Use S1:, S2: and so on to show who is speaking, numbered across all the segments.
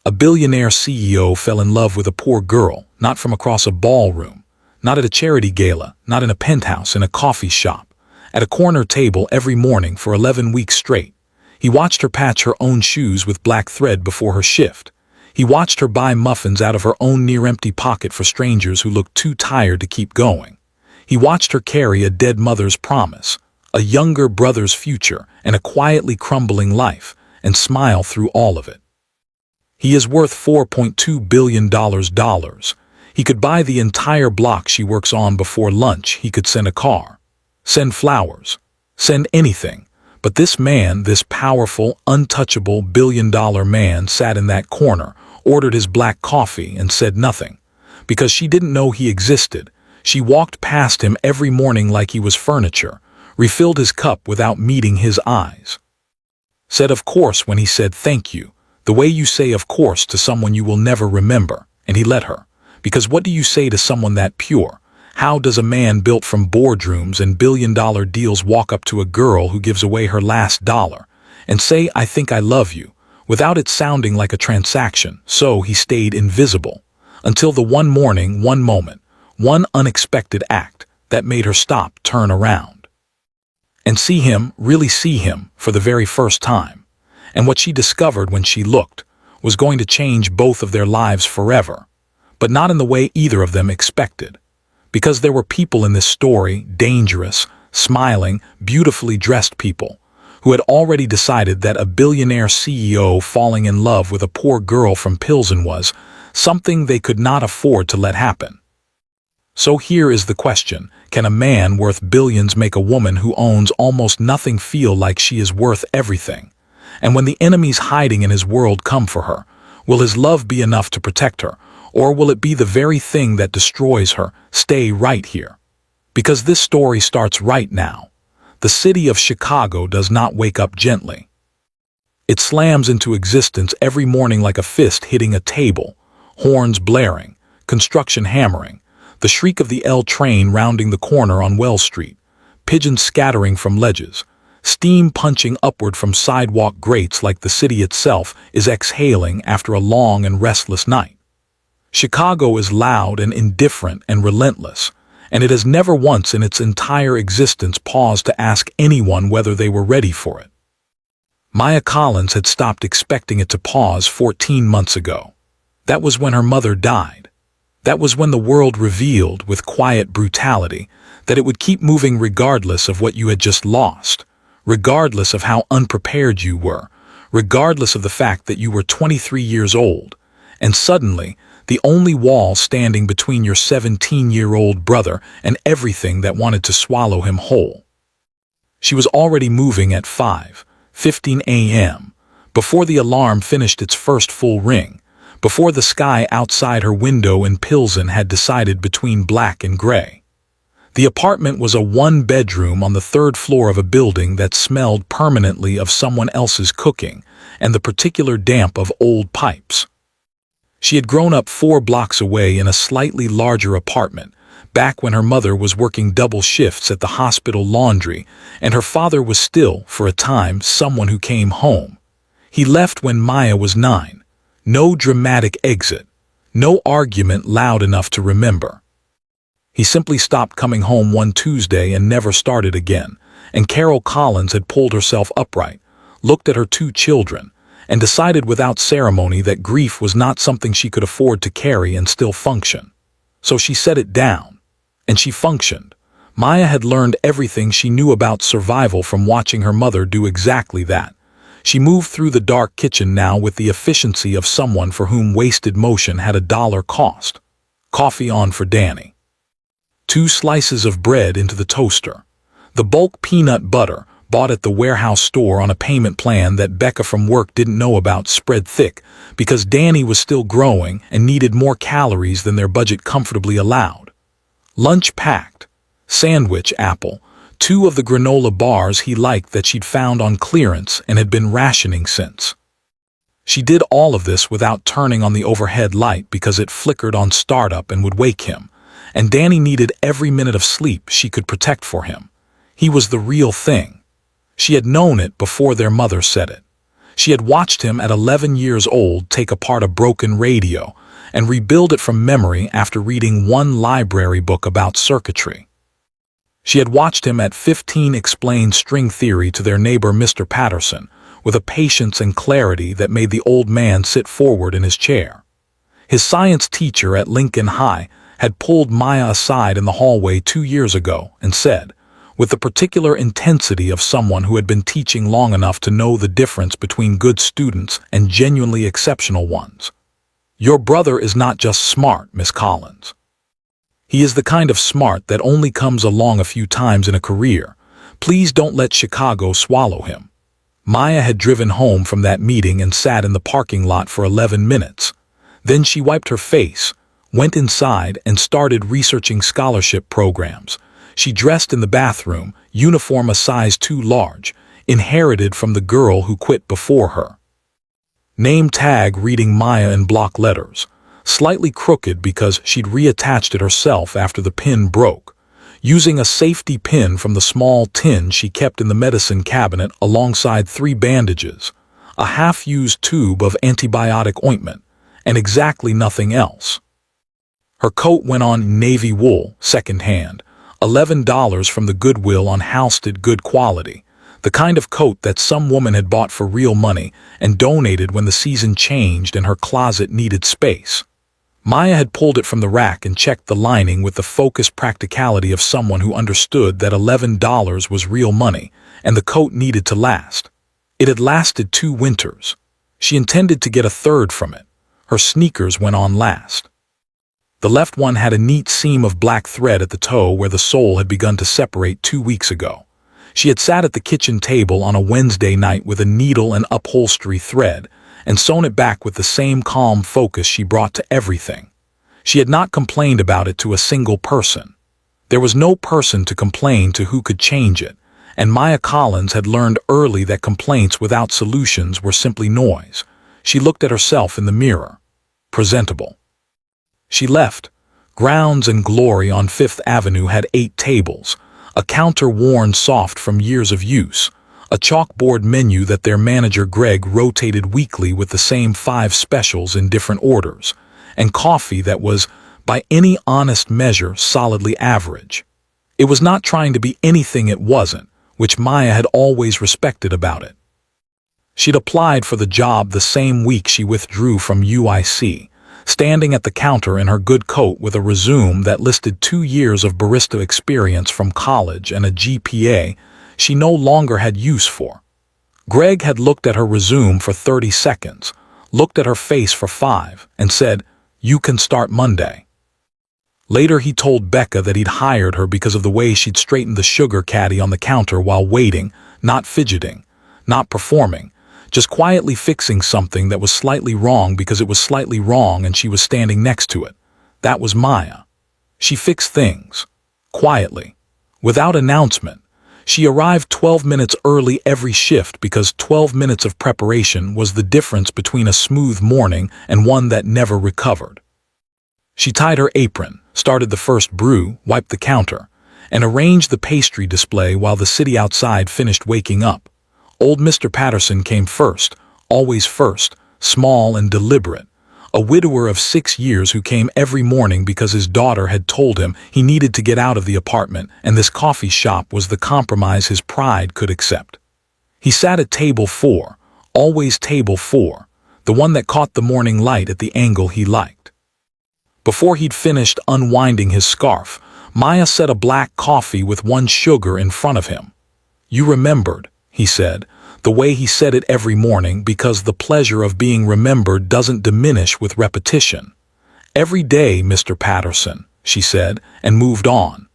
S1: A billionaire CEO fell in love with a poor girl, not from across a ballroom, not at a charity gala, not in a penthouse, in a coffee shop, at a corner table every morning for 11 weeks straight. He watched her patch her own shoes with black thread before her shift. He watched her buy muffins out of her own near-empty pocket for strangers who looked too tired to keep going. He watched her carry a dead mother's promise, a younger brother's future, and a quietly crumbling life, and smile through all of it. He is worth $4.2 billion. He could buy the entire block she works on before lunch. He could send a car, send flowers, send anything. But this man, this powerful, untouchable billion-dollar man, sat in that corner, ordered his black coffee, and said nothing. Because she didn't know he existed, she walked past him every morning like he was furniture, refilled his cup without meeting his eyes. Said of course when he said thank you, the way you say of course to someone you will never remember, and he let her. Because what do you say to someone that pure? How does a man built from boardrooms and billion-dollar deals walk up to a girl who gives away her last dollar and say, I think I love you, without it sounding like a transaction? So he stayed invisible, until the one morning, one moment, one unexpected act that made her stop, turn around, and see him, really see him, for the very first time. And what she discovered when she looked was going to change both of their lives forever, but not in the way either of them expected. Because there were people in this story, dangerous, smiling, beautifully dressed people, who had already decided that a billionaire CEO falling in love with a poor girl from Pilsen was something they could not afford to let happen. So here is the question: can a man worth billions make a woman who owns almost nothing feel like she is worth everything? And when the enemies hiding in his world come for her, will his love be enough to protect her? Or will it be the very thing that destroys her? Stay right here. Because this story starts right now. The city of Chicago does not wake up gently. It slams into existence every morning like a fist hitting a table, horns blaring, construction hammering, the shriek of the L train rounding the corner on Wells Street, pigeons scattering from ledges, steam punching upward from sidewalk grates like the city itself is exhaling after a long and restless night. Chicago is loud and indifferent and relentless, and it has never once in its entire existence paused to ask anyone whether they were ready for it. Maya Collins had stopped expecting it to pause 14 months ago. That was when her mother died. That was when the world revealed, with quiet brutality, that it would keep moving regardless of what you had just lost, regardless of how unprepared you were, regardless of the fact that you were 23 years old, and suddenly, the only wall standing between your 17-year-old brother and everything that wanted to swallow him whole. She was already moving at 5:15 a.m., before the alarm finished its first full ring, before the sky outside her window in Pilsen had decided between black and gray. The apartment was a one-bedroom on the third floor of a building that smelled permanently of someone else's cooking and the particular damp of old pipes. She had grown up 4 blocks away in a slightly larger apartment, back when her mother was working double shifts at the hospital laundry, and her father was still, for a time, someone who came home. He left when Maya was 9. No dramatic exit, no argument loud enough to remember. He simply stopped coming home one Tuesday and never started again, and Carol Collins had pulled herself upright, looked at her 2 children, and decided without ceremony that grief was not something she could afford to carry and still function. So she set it down, and she functioned. Maya had learned everything she knew about survival from watching her mother do exactly that. She moved through the dark kitchen now with the efficiency of someone for whom wasted motion had $1 cost. Coffee on for Danny. 2 slices of bread into the toaster. The bulk peanut butter, bought at the warehouse store on a payment plan that Becca from work didn't know about, spread thick because Danny was still growing and needed more calories than their budget comfortably allowed. Lunch packed. Sandwich apple. 2 of the granola bars he liked that she'd found on clearance and had been rationing since. She did all of this without turning on the overhead light because it flickered on startup and would wake him, and Danny needed every minute of sleep she could protect for him. He was the real thing. She had known it before their mother said it. She had watched him at 11 years old take apart a broken radio and rebuild it from memory after reading one library book about circuitry. She had watched him at 15 explain string theory to their neighbor Mr. Patterson with a patience and clarity that made the old man sit forward in his chair. His science teacher at Lincoln High had pulled Maya aside in the hallway 2 years ago and said, with the particular intensity of someone who had been teaching long enough to know the difference between good students and genuinely exceptional ones, "Your brother is not just smart, Miss Collins. He is the kind of smart that only comes along a few times in a career. Please don't let Chicago swallow him." Maya had driven home from that meeting and sat in the parking lot for 11 minutes. Then she wiped her face, went inside, and started researching scholarship programs. She dressed in the bathroom, uniform a size too large, inherited from the girl who quit before her. Name tag reading Maya in block letters, slightly crooked because she'd reattached it herself after the pin broke, using a safety pin from the small tin she kept in the medicine cabinet alongside 3 bandages, a half-used tube of antibiotic ointment, and exactly nothing else. Her coat went on navy wool, second-hand, $11 from the Goodwill on Halsted good quality, the kind of coat that some woman had bought for real money and donated when the season changed and her closet needed space. Maya had pulled it from the rack and checked the lining with the focused practicality of someone who understood that $11 was real money and the coat needed to last. It had lasted 2 winters. She intended to get a third from it. Her sneakers went on last. The left one had a neat seam of black thread at the toe where the sole had begun to separate 2 weeks ago. She had sat at the kitchen table on a Wednesday night with a needle and upholstery thread and sewn it back with the same calm focus she brought to everything. She had not complained about it to a single person. There was no person to complain to who could change it, and Maya Collins had learned early that complaints without solutions were simply noise. She looked at herself in the mirror. Presentable. She left. Grounds and Glory on 5th Avenue had 8 tables, a counter worn soft from years of use, a chalkboard menu that their manager Greg rotated weekly with the same 5 specials in different orders, and coffee that was, by any honest measure, solidly average. It was not trying to be anything it wasn't, which Maya had always respected about it. She'd applied for the job the same week she withdrew from UIC, standing at the counter in her good coat with a resume that listed 2 years of barista experience from college and a GPA she no longer had use for. Greg had looked at her resume for 30 seconds, looked at her face for 5, and said, "You can start Monday." Later he told Becca that he'd hired her because of the way she'd straightened the sugar caddy on the counter while waiting, not fidgeting, not performing, just quietly fixing something that was slightly wrong because it was slightly wrong and she was standing next to it. That was Maya. She fixed things. Quietly. Without announcement. She arrived 12 minutes early every shift because 12 minutes of preparation was the difference between a smooth morning and one that never recovered. She tied her apron, started the first brew, wiped the counter, and arranged the pastry display while the city outside finished waking up. Old Mr. Patterson came first, always first, small and deliberate, a widower of 6 years who came every morning because his daughter had told him he needed to get out of the apartment and this coffee shop was the compromise his pride could accept. He sat at table 4, always table 4, the one that caught the morning light at the angle he liked. Before he'd finished unwinding his scarf, Maya set a black coffee with 1 sugar in front of him. "You remembered," he said, the way he said it every morning because the pleasure of being remembered doesn't diminish with repetition. "Every day, Mr. Patterson," she said, and moved on.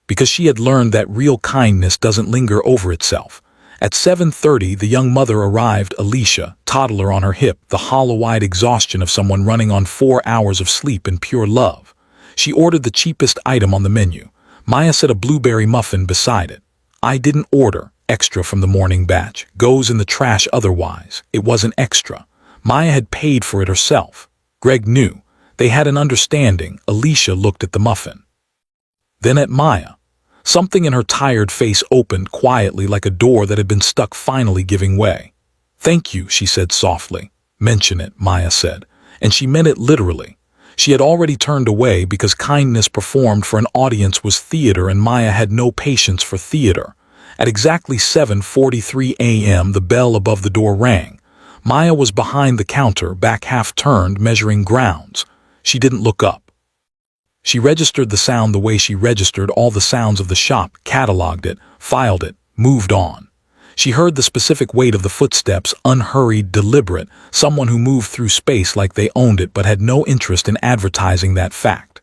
S1: Because she had learned that real kindness doesn't linger over itself. At 7:30, the young mother arrived, Alicia, toddler on her hip, the hollow-eyed exhaustion of someone running on 4 hours of sleep in pure love. She ordered the cheapest item on the menu. Maya set a blueberry muffin beside it. "I didn't order. Extra from the morning batch. Goes in the trash otherwise. It wasn't extra." Maya had paid for it herself. Greg knew. They had an understanding. Alicia looked at the muffin. Then at Maya. Something in her tired face opened quietly like a door that had been stuck finally giving way. "Thank you," she said softly. "Mention it," Maya said, and she meant it literally. She had already turned away because kindness performed for an audience was theater, and Maya had no patience for theater. At exactly 7:43 a.m., the bell above the door rang. Maya was behind the counter, back half turned, measuring grounds. She didn't look up. She registered the sound the way she registered all the sounds of the shop, cataloged it, filed it, moved on. She heard the specific weight of the footsteps, unhurried, deliberate, someone who moved through space like they owned it but had no interest in advertising that fact.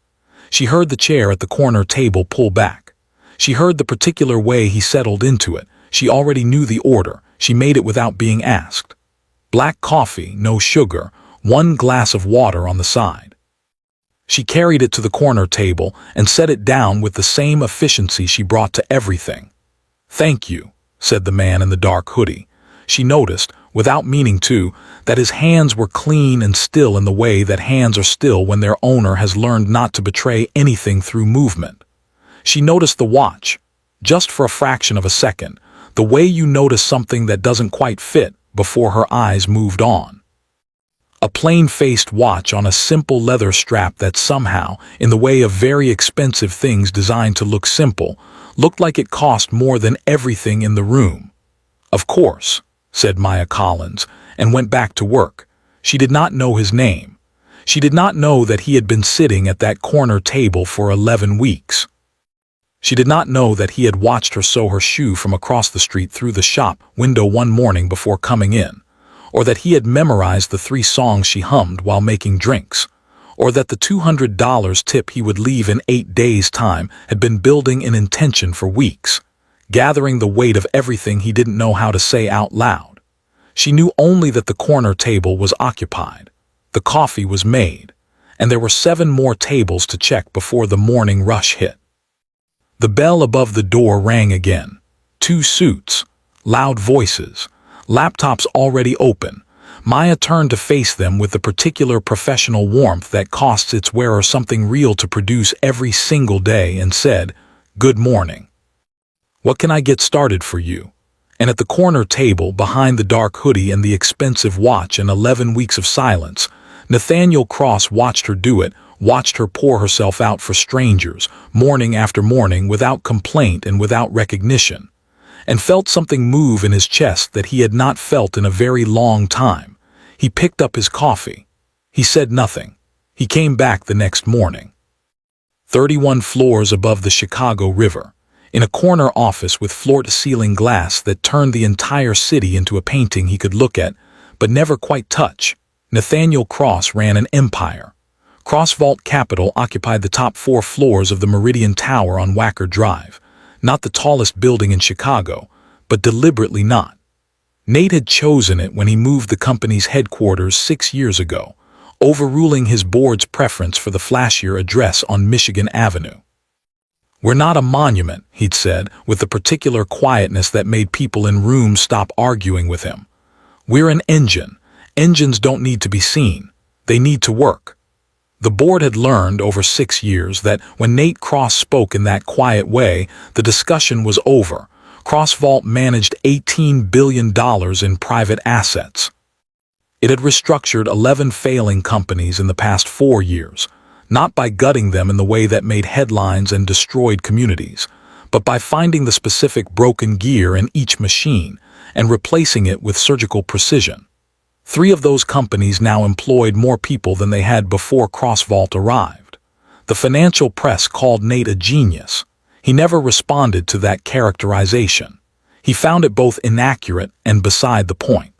S1: She heard the chair at the corner table pull back. She heard the particular way he settled into it. She already knew the order. She made it without being asked. Black coffee, no sugar, 1 glass of water on the side. She carried it to the corner table and set it down with the same efficiency she brought to everything. "Thank you," said the man in the dark hoodie. She noticed, without meaning to, that his hands were clean and still in the way that hands are still when their owner has learned not to betray anything through movement. She noticed the watch, just for a fraction of a second, the way you notice something that doesn't quite fit before her eyes moved on. A plain-faced watch on a simple leather strap that somehow, in the way of very expensive things designed to look simple, looked like it cost more than everything in the room. "Of course," said Maya Collins, and went back to work. She did not know his name. She did not know that he had been sitting at that corner table for 11 weeks. She did not know that he had watched her sew her shoe from across the street through the shop window one morning before coming in, or that he had memorized the 3 songs she hummed while making drinks, or that the $200 tip he would leave in 8 days' time had been building in intention for weeks, gathering the weight of everything he didn't know how to say out loud. She knew only that the corner table was occupied, the coffee was made, and there were 7 more tables to check before the morning rush hit. The bell above the door rang again. 2 suits, loud voices, laptops already open. Maya turned to face them with the particular professional warmth that costs its wearer something real to produce every single day and said, "Good morning. What can I get started for you?" And at the corner table, behind the dark hoodie and the expensive watch and 11 weeks of silence, Nathaniel Cross watched her do it, watched her pour herself out for strangers, morning after morning, without complaint and without recognition, and felt something move in his chest that he had not felt in a very long time. He picked up his coffee. He said nothing. He came back the next morning. 31 floors above the Chicago River, in a corner office with floor-to-ceiling glass that turned the entire city into a painting he could look at, but never quite touch, Nathaniel Cross ran an empire. CrossVault Capital occupied the top 4 floors of the Meridian Tower on Wacker Drive, not the tallest building in Chicago, but deliberately not. Nate had chosen it when he moved the company's headquarters 6 years ago, overruling his board's preference for the flashier address on Michigan Avenue. "We're not a monument," he'd said, with the particular quietness that made people in rooms stop arguing with him. "We're an engine. Engines don't need to be seen. They need to work." The board had learned over 6 years that when Nate Cross spoke in that quiet way, the discussion was over. CrossVault managed $18 billion in private assets. It had restructured 11 failing companies in the past 4 years, not by gutting them in the way that made headlines and destroyed communities, but by finding the specific broken gear in each machine and replacing it with surgical precision. 3 of those companies now employed more people than they had before CrossVault arrived. The financial press called Nate a genius. He never responded to that characterization. He found it both inaccurate and beside the point.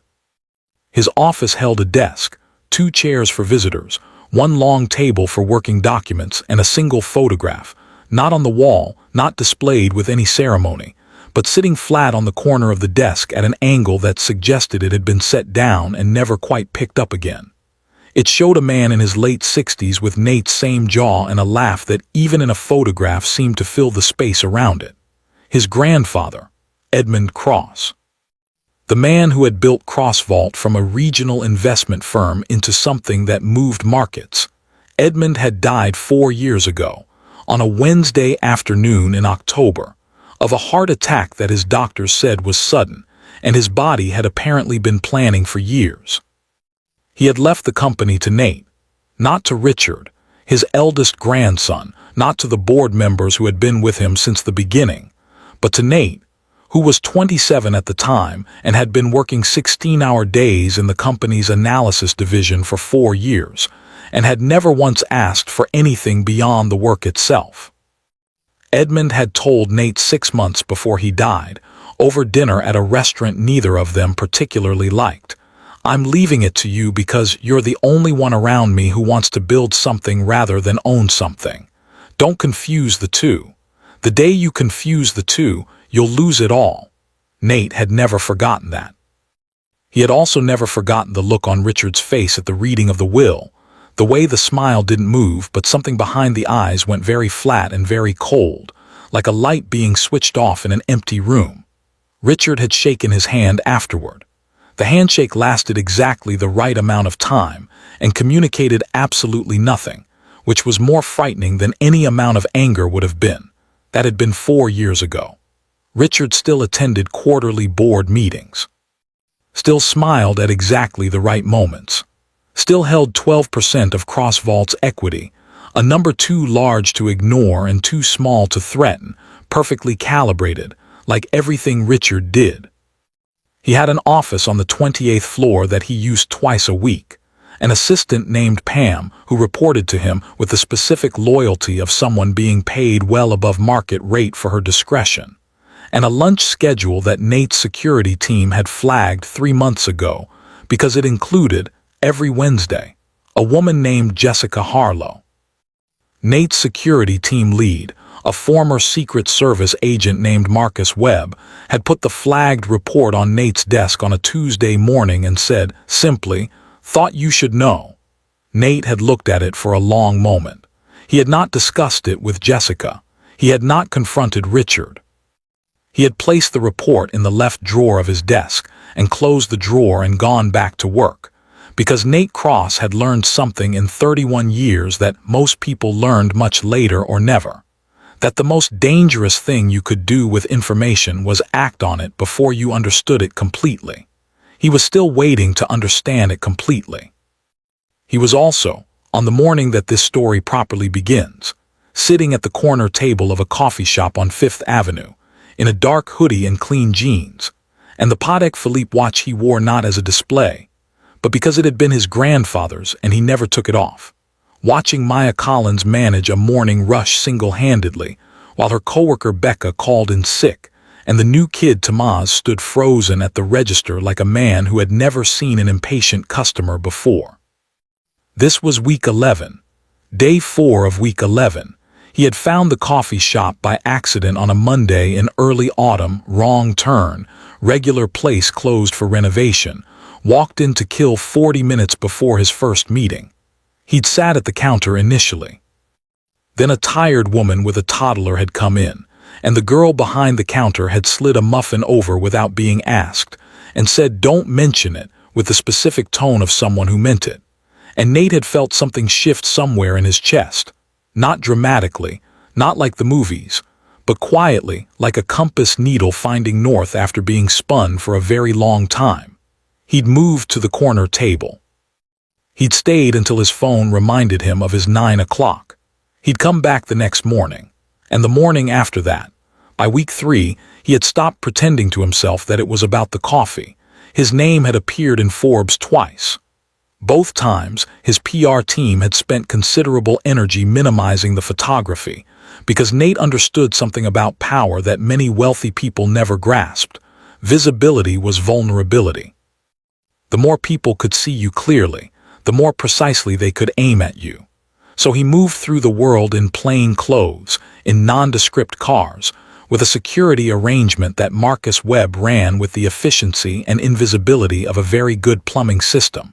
S1: His office held a desk, 2 chairs for visitors, 1 long table for working documents, and a single photograph, not on the wall, not displayed with any ceremony, but sitting flat on the corner of the desk at an angle that suggested it had been set down and never quite picked up again. It showed a man in his late 60s with Nate's same jaw and a laugh that even in a photograph seemed to fill the space around it. His grandfather, Edmund Cross. The man who had built CrossVault from a regional investment firm into something that moved markets. Edmund had died 4 years ago, on a Wednesday afternoon in October, of a heart attack that his doctors said was sudden, and his body had apparently been planning for years. He had left the company to Nate, not to Richard, his eldest grandson, not to the board members who had been with him since the beginning, but to Nate, who was 27 at the time and had been working 16-hour days in the company's analysis division for 4 years, and had never once asked for anything beyond the work itself. Edmund had told Nate 6 months before he died, over dinner at a restaurant neither of them particularly liked, "I'm leaving it to you because you're the only one around me who wants to build something rather than own something. Don't confuse the two. The day you confuse the two, you'll lose it all." Nate had never forgotten that. He had also never forgotten the look on Richard's face at the reading of the will, the way the smile didn't move but something behind the eyes went very flat and very cold, like a light being switched off in an empty room. Richard had shaken his hand afterward. The handshake lasted exactly the right amount of time and communicated absolutely nothing, which was more frightening than any amount of anger would have been. That had been 4 years ago. Richard still attended quarterly board meetings, still smiled at exactly the right moments, still held 12% of CrossVault's equity, a number too large to ignore and too small to threaten, perfectly calibrated, like everything Richard did. He had an office on the 28th floor that he used twice a week, an assistant named Pam who reported to him with the specific loyalty of someone being paid well above market rate for her discretion, and a lunch schedule that Nate's security team had flagged 3 months ago because it included, every Wednesday, a woman named Jessica Harlow. Nate's security team lead, a former Secret Service agent named Marcus Webb, had put the flagged report on Nate's desk on a Tuesday morning and said, simply, "Thought you should know." Nate had looked at it for a long moment. He had not discussed it with Jessica. He had not confronted Richard. He had placed the report in the left drawer of his desk and closed the drawer and gone back to work, because Nate Cross had learned something in 31 years that most people learned much later or never. That the most dangerous thing you could do with information was act on it before you understood it completely. He was still waiting to understand it completely. He was also, on the morning that this story properly begins, sitting at the corner table of a coffee shop on 5th Avenue, in a dark hoodie and clean jeans, and the Patek Philippe watch he wore not as a display, but because it had been his grandfather's and he never took it off, watching Maya Collins manage a morning rush single-handedly, while her coworker Becca called in sick, and the new kid Tamaz stood frozen at the register like a man who had never seen an impatient customer before. This was week 11, day 4 of week 11. He had found the coffee shop by accident on a Monday in early autumn, wrong turn, regular place closed for renovation, walked in to kill 40 minutes before his first meeting. He'd sat at the counter initially. Then a tired woman with a toddler had come in, and the girl behind the counter had slid a muffin over without being asked, and said, "Don't mention it," with the specific tone of someone who meant it. And Nate had felt something shift somewhere in his chest, not dramatically, not like the movies, but quietly, like a compass needle finding north after being spun for a very long time. He'd moved to the corner table. He'd stayed until his phone reminded him of his 9 o'clock. He'd come back the next morning, and the morning after that. By week 3, he had stopped pretending to himself that it was about the coffee. His name had appeared in Forbes twice. Both times, his PR team had spent considerable energy minimizing the photography, because Nate understood something about power that many wealthy people never grasped. Visibility was vulnerability. The more people could see you clearly, the more precisely they could aim at you. So he moved through the world in plain clothes, in nondescript cars, with a security arrangement that Marcus Webb ran with the efficiency and invisibility of a very good plumbing system.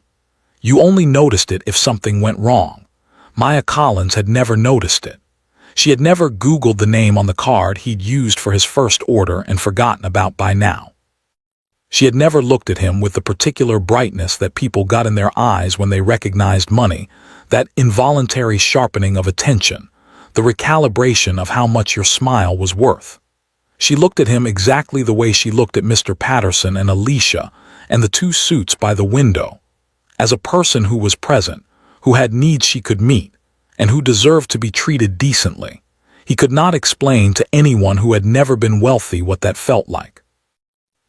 S1: You only noticed it if something went wrong. Maya Collins had never noticed it. She had never Googled the name on the card he'd used for his first order and forgotten about by now. She had never looked at him with the particular brightness that people got in their eyes when they recognized money, that involuntary sharpening of attention, the recalibration of how much your smile was worth. She looked at him exactly the way she looked at Mr. Patterson and Alicia and the two suits by the window, as a person who was present, who had needs she could meet, and who deserved to be treated decently. He could not explain to anyone who had never been wealthy what that felt like.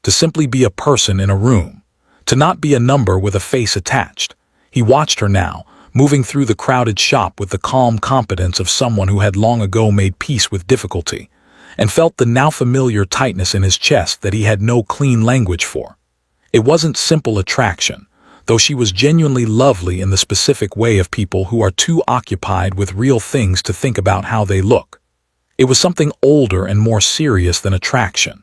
S1: To simply be a person in a room, to not be a number with a face attached. He watched her now, moving through the crowded shop with the calm competence of someone who had long ago made peace with difficulty, and felt the now familiar tightness in his chest that he had no clean language for. It wasn't simple attraction, though she was genuinely lovely in the specific way of people who are too occupied with real things to think about how they look. It was something older and more serious than attraction.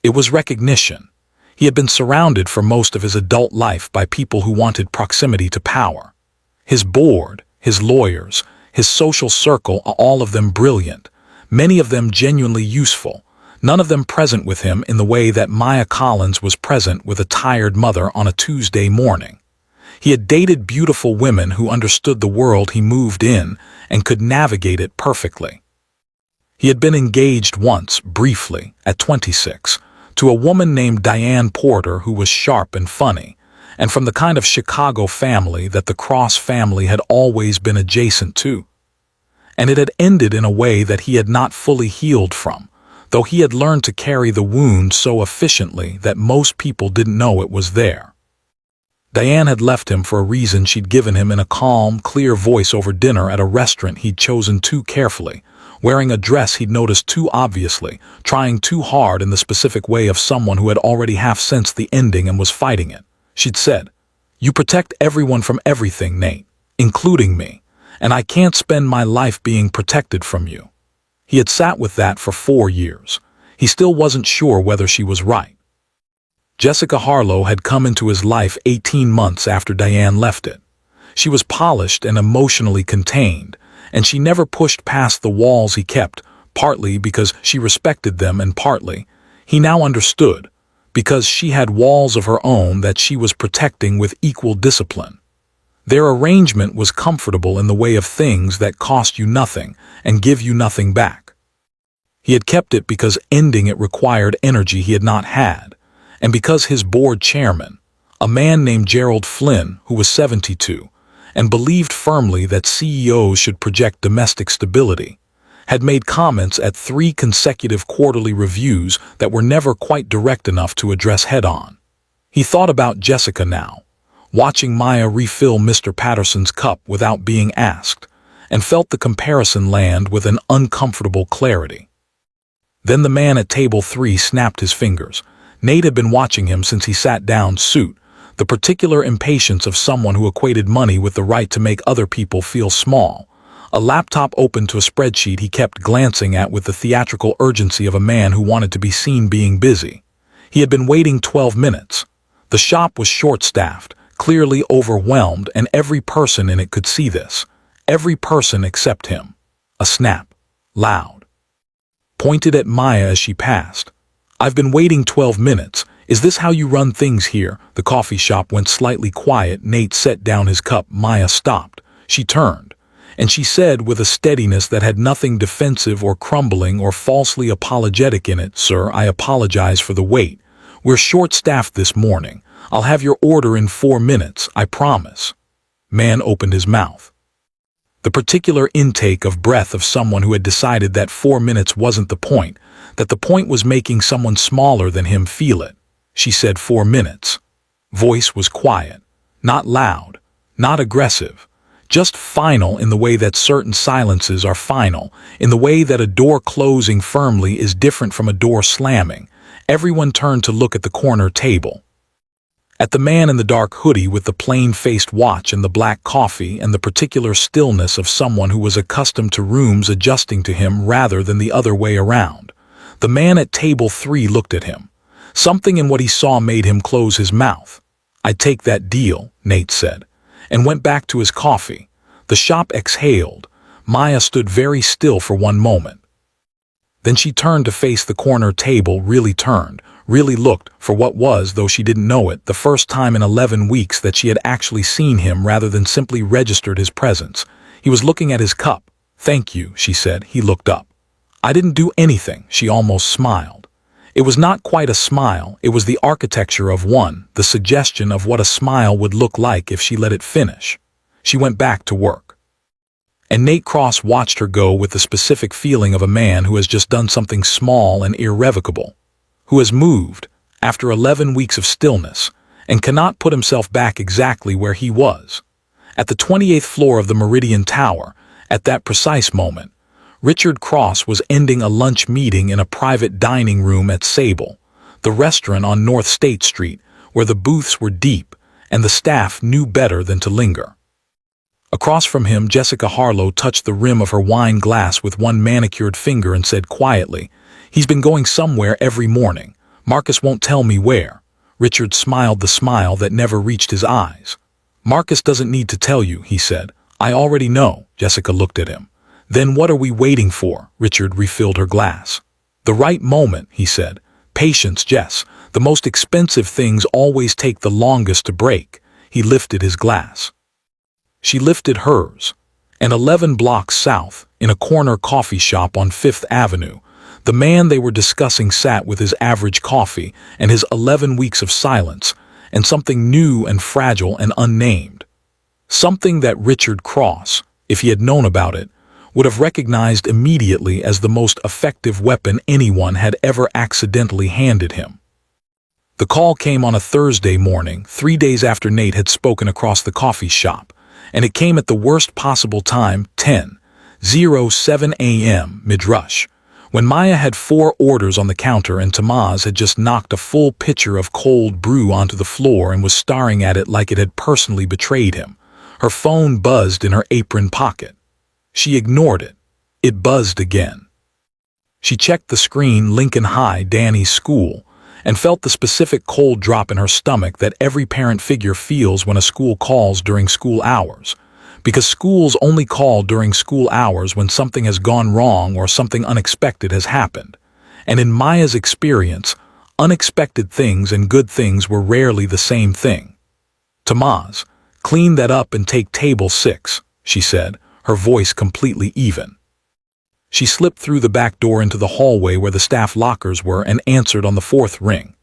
S1: It was recognition. He had been surrounded for most of his adult life by people who wanted proximity to power. His board, his lawyers, his social circle, all of them brilliant, many of them genuinely useful, none of them present with him in the way that Maya Collins was present with a tired mother on a Tuesday morning. He had dated beautiful women who understood the world he moved in and could navigate it perfectly. He had been engaged once, briefly, at 26, to a woman named Diane Porter who was sharp and funny, and from the kind of Chicago family that the Cross family had always been adjacent to. And it had ended in a way that he had not fully healed from, though he had learned to carry the wound so efficiently that most people didn't know it was there. Diane had left him for a reason she'd given him in a calm, clear voice over dinner at a restaurant he'd chosen too carefully, wearing a dress he'd noticed too obviously, trying too hard in the specific way of someone who had already half sensed the ending and was fighting it. She'd said, "You protect everyone from everything, Nate, including me, and I can't spend my life being protected from you." He had sat with that for 4 years. He still wasn't sure whether she was right. Jessica Harlow had come into his life 18 months after Diane left it. She was polished and emotionally contained, and she never pushed past the walls he kept, partly because she respected them and partly, he now understood, because she had walls of her own that she was protecting with equal discipline. Their arrangement was comfortable in the way of things that cost you nothing and give you nothing back. He had kept it because ending it required energy he had not had, and because his board chairman, a man named Gerald Flynn, who was 72, and believed firmly that CEOs should project domestic stability, had made comments at 3 consecutive quarterly reviews that were never quite direct enough to address head-on. He thought about Jessica now, watching Maya refill Mr. Patterson's cup without being asked, and felt the comparison land with an uncomfortable clarity. Then the man at table 3 snapped his fingers. Nate had been watching him since he sat down, suit, the particular impatience of someone who equated money with the right to make other people feel small. A laptop open to a spreadsheet he kept glancing at with the theatrical urgency of a man who wanted to be seen being busy. He had been waiting 12 minutes. The shop was short-staffed, clearly overwhelmed, and every person in it could see this. Every person except him. A snap. Loud. Pointed at Maya as she passed. "I've been waiting 12 minutes. Is this how you run things here?" The coffee shop went slightly quiet. Nate set down his cup. Maya stopped. She turned, and she said with a steadiness that had nothing defensive or crumbling or falsely apologetic in it, "Sir, I apologize for the wait. We're short-staffed this morning. I'll have your order in 4 minutes, I promise." Man opened his mouth. The particular intake of breath of someone who had decided that 4 minutes wasn't the point, that the point was making someone smaller than him feel it. She said 4 minutes. Voice was quiet, not loud, not aggressive, just final in the way that certain silences are final, in the way that a door closing firmly is different from a door slamming. Everyone turned to look at the corner table. At the man in the dark hoodie with the plain-faced watch and the black coffee and the particular stillness of someone who was accustomed to rooms adjusting to him rather than the other way around. The man at table 3 looked at him. Something in what he saw made him close his mouth. "I'd take that deal," Nate said, and went back to his coffee. The shop exhaled. Maya stood very still for one moment. Then she turned to face the corner table, really turned, really looked, for what was, though she didn't know it, the first time in 11 weeks that she had actually seen him rather than simply registered his presence. He was looking at his cup. "Thank you," she said. He looked up. I didn't do anything, she almost smiled. It was not quite a smile, it was the architecture of one, the suggestion of what a smile would look like if she let it finish. She went back to work. And Nate Cross watched her go with the specific feeling of a man who has just done something small and irrevocable, who has moved, after 11 weeks of stillness, and cannot put himself back exactly where he was. At the 28th floor of the Meridian Tower, at that precise moment, Richard Cross was ending a lunch meeting in a private dining room at Sable, the restaurant on North State Street, where the booths were deep and the staff knew better than to linger. Across from him, Jessica Harlow touched the rim of her wine glass with one manicured finger and said quietly, "He's been going somewhere every morning. Marcus won't tell me where." Richard smiled the smile that never reached his eyes. "Marcus doesn't need to tell you," he said. "I already know." Jessica looked at him. "Then what are we waiting for?" Richard refilled her glass. "The right moment," he said. "Patience, Jess. The most expensive things always take the longest to break." He lifted his glass. She lifted hers. And 11 blocks south, in a corner coffee shop on 5th Avenue, the man they were discussing sat with his average coffee and his 11 weeks of silence, and something new and fragile and unnamed. Something that Richard Cross, if he had known about it, would have recognized immediately as the most effective weapon anyone had ever accidentally handed him. The call came on a Thursday morning, 3 days after Nate had spoken across the coffee shop, and it came at the worst possible time, 10:07 a.m. mid-rush, when Maya had 4 orders on the counter and Tamaz had just knocked a full pitcher of cold brew onto the floor and was staring at it like it had personally betrayed him. Her phone buzzed in her apron pocket. She ignored it. It buzzed again. She checked the screen, Lincoln High, Danny's school, and felt the specific cold drop in her stomach that every parent figure feels when a school calls during school hours, because schools only call during school hours when something has gone wrong or something unexpected has happened. And in Maya's experience, unexpected things and good things were rarely the same thing. "Tamaz, clean that up and take table 6, she said, her voice completely even. She slipped through the back door into the hallway where the staff lockers were and answered on the 4th ring.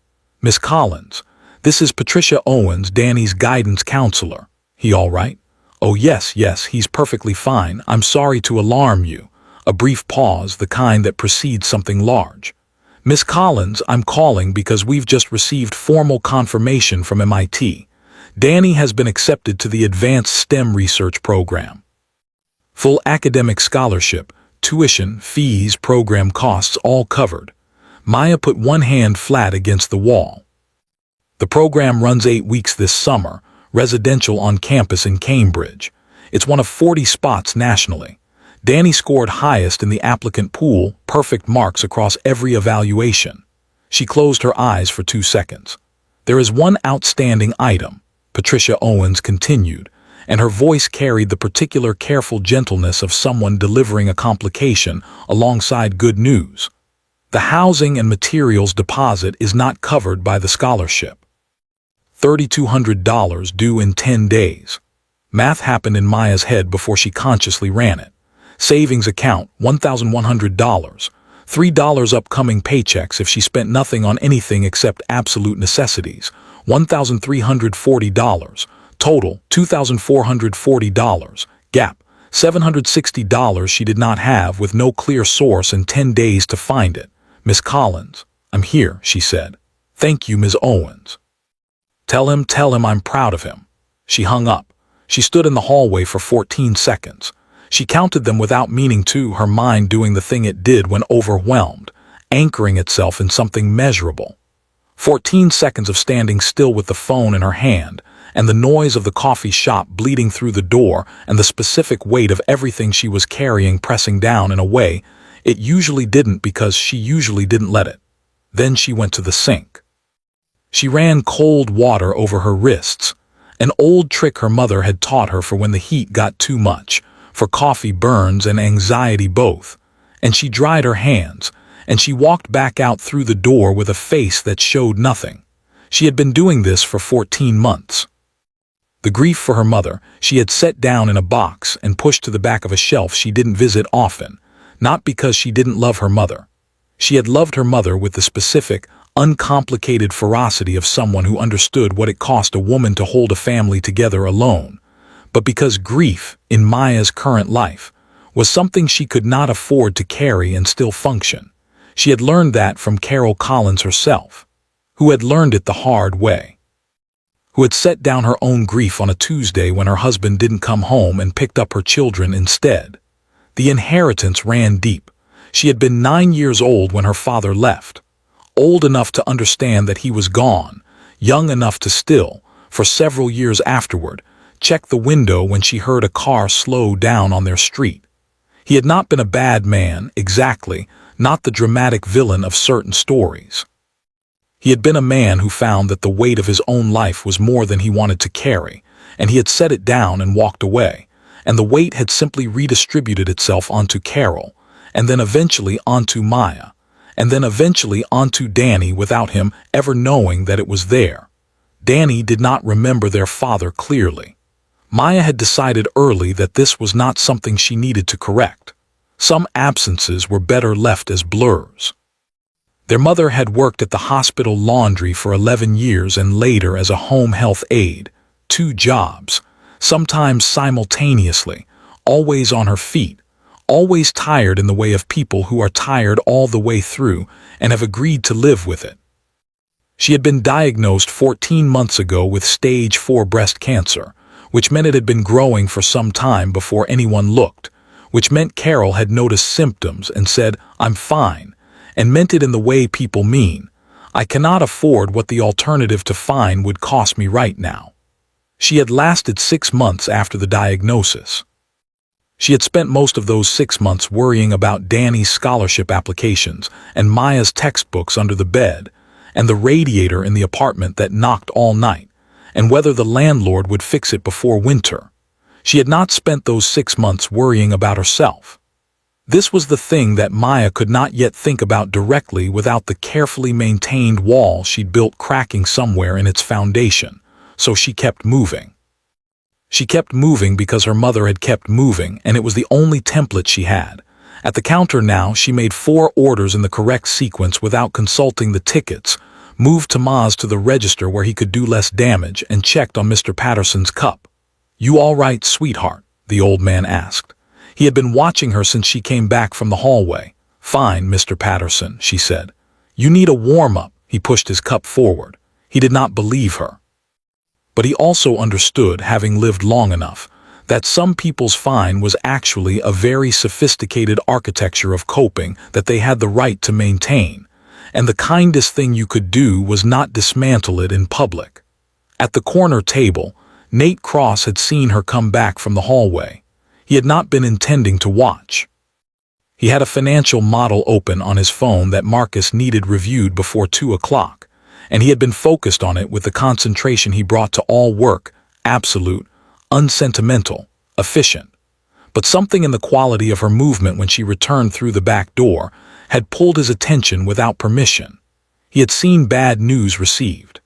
S1: "Miss Collins, this is Patricia Owens, Danny's guidance counselor. He all right?" "Oh, yes, he's perfectly fine. I'm sorry to alarm you." A brief pause, the kind that precedes something large. "Miss Collins, I'm calling because we've just received formal confirmation from MIT. Danny has been accepted to the Advanced STEM Research Program. Full academic scholarship, tuition, fees, program costs all covered." Maya put one hand flat against the wall. "The program runs 8 weeks this summer, residential on campus in Cambridge. It's one of 40 spots nationally. Danny scored highest in the applicant pool, perfect marks across every evaluation." She closed her eyes for 2 seconds. "There is one outstanding item," Patricia Owens continued, and her voice carried the particular careful gentleness of someone delivering a complication alongside good news. "The housing and materials deposit is not covered by the scholarship. $3,200 due in 10 days. Math happened in Maya's head before she consciously ran it. Savings account, $1,100. $3 upcoming paychecks if she spent nothing on anything except absolute necessities. $1,340. Total, $2,440. Gap, $760 she did not have with no clear source and 10 days to find it. "Miss Collins, I'm here," she said. "Thank you, Ms. Owens. Tell him I'm proud of him." She hung up. She stood in the hallway for 14 seconds. She counted them without meaning to, her mind doing the thing it did when overwhelmed, anchoring itself in something measurable. 14 seconds of standing still with the phone in her hand, and the noise of the coffee shop bleeding through the door and the specific weight of everything she was carrying pressing down in a way it usually didn't because she usually didn't let it. Then she went to the sink. She ran cold water over her wrists, an old trick her mother had taught her for when the heat got too much, for coffee burns and anxiety both, and she dried her hands, and she walked back out through the door with a face that showed nothing. She had been doing this for 14 months. The grief for her mother she had set down in a box and pushed to the back of a shelf she didn't visit often, not because she didn't love her mother. She had loved her mother with the specific, uncomplicated ferocity of someone who understood what it cost a woman to hold a family together alone, but because grief, in Maya's current life, was something she could not afford to carry and still function. She had learned that from Carol Collins herself, who had learned it the hard way, who had set down her own grief on a Tuesday when her husband didn't come home and picked up her children instead. The inheritance ran deep. She had been 9 years old when her father left, old enough to understand that he was gone, young enough to still, for several years afterward, check the window when she heard a car slow down on their street. He had not been a bad man, exactly, not the dramatic villain of certain stories. He had been a man who found that the weight of his own life was more than he wanted to carry, and he had set it down and walked away, and the weight had simply redistributed itself onto Carol, and then eventually onto Maya, and then eventually onto Danny without him ever knowing that it was there. Danny did not remember their father clearly. Maya had decided early that this was not something she needed to correct. Some absences were better left as blurs. Their mother had worked at the hospital laundry for 11 years and later as a home health aide, 2 jobs, sometimes simultaneously, always on her feet, always tired in the way of people who are tired all the way through and have agreed to live with it. She had been diagnosed 14 months ago with stage 4 breast cancer, which meant it had been growing for some time before anyone looked, which meant Carol had noticed symptoms and said, "I'm fine," and meant it in the way people mean, "I cannot afford what the alternative to fine would cost me right now." She had lasted 6 months after the diagnosis. She had spent most of those 6 months worrying about Danny's scholarship applications and Maya's textbooks under the bed, and the radiator in the apartment that knocked all night, and whether the landlord would fix it before winter. She had not spent those 6 months worrying about herself. This was the thing that Maya could not yet think about directly without the carefully maintained wall she'd built cracking somewhere in its foundation, so she kept moving. She kept moving because her mother had kept moving, and it was the only template she had. At the counter now, she made 4 orders in the correct sequence without consulting the tickets, moved Tomas to the register where he could do less damage, and checked on Mr. Patterson's cup. "You all right, sweetheart?" the old man asked. He had been watching her since she came back from the hallway. "Fine, Mr. Patterson," she said. "You need a warm-up." He pushed his cup forward. He did not believe her. But he also understood, having lived long enough, that some people's fine was actually a very sophisticated architecture of coping that they had the right to maintain, and the kindest thing you could do was not dismantle it in public. At the corner table, Nate Cross had seen her come back from the hallway. He had not been intending to watch. He had a financial model open on his phone that Marcus needed reviewed before 2 o'clock, and he had been focused on it with the concentration he brought to all work, absolute, unsentimental, efficient. But something in the quality of her movement when she returned through the back door had pulled his attention without permission. He had seen bad news received.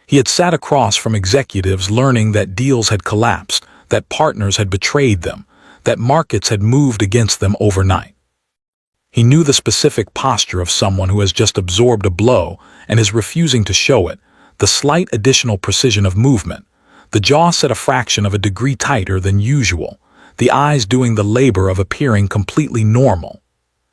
S1: He had sat across from executives learning that deals had collapsed, that partners had betrayed them, that markets had moved against them overnight. He knew the specific posture of someone who has just absorbed a blow and is refusing to show it, the slight additional precision of movement, the jaw set a fraction of a degree tighter than usual, the eyes doing the labor of appearing completely normal.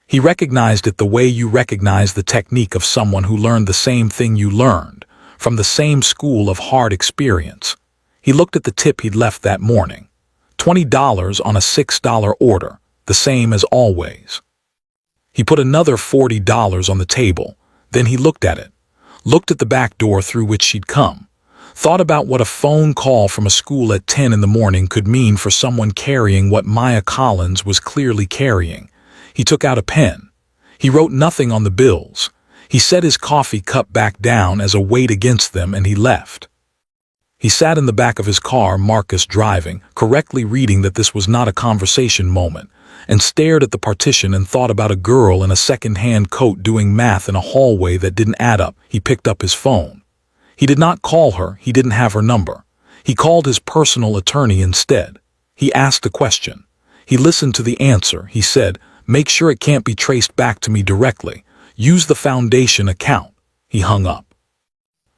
S1: He recognized it the way you recognize the technique of someone who learned the same thing you learned, from the same school of hard experience. He looked at the tip he'd left that morning. $20 on a $6 order, the same as always. He put another $40 on the table, then he looked at it, looked at the back door through which she'd come, thought about what a phone call from a school at 10 in the morning could mean for someone carrying what Maya Collins was clearly carrying. He took out a pen. He wrote nothing on the bills. He set his coffee cup back down as a weight against them, and he left. He sat in the back of his car, Marcus driving, correctly reading that this was not a conversation moment, and stared at the partition and thought about a girl in a second-hand coat doing math in a hallway that didn't add up. He picked up his phone. He did not call her. He didn't have her number. He called his personal attorney instead. He asked a question. He listened to the answer. He said, Make sure it can't be traced back to me directly. Use the foundation account." He hung up.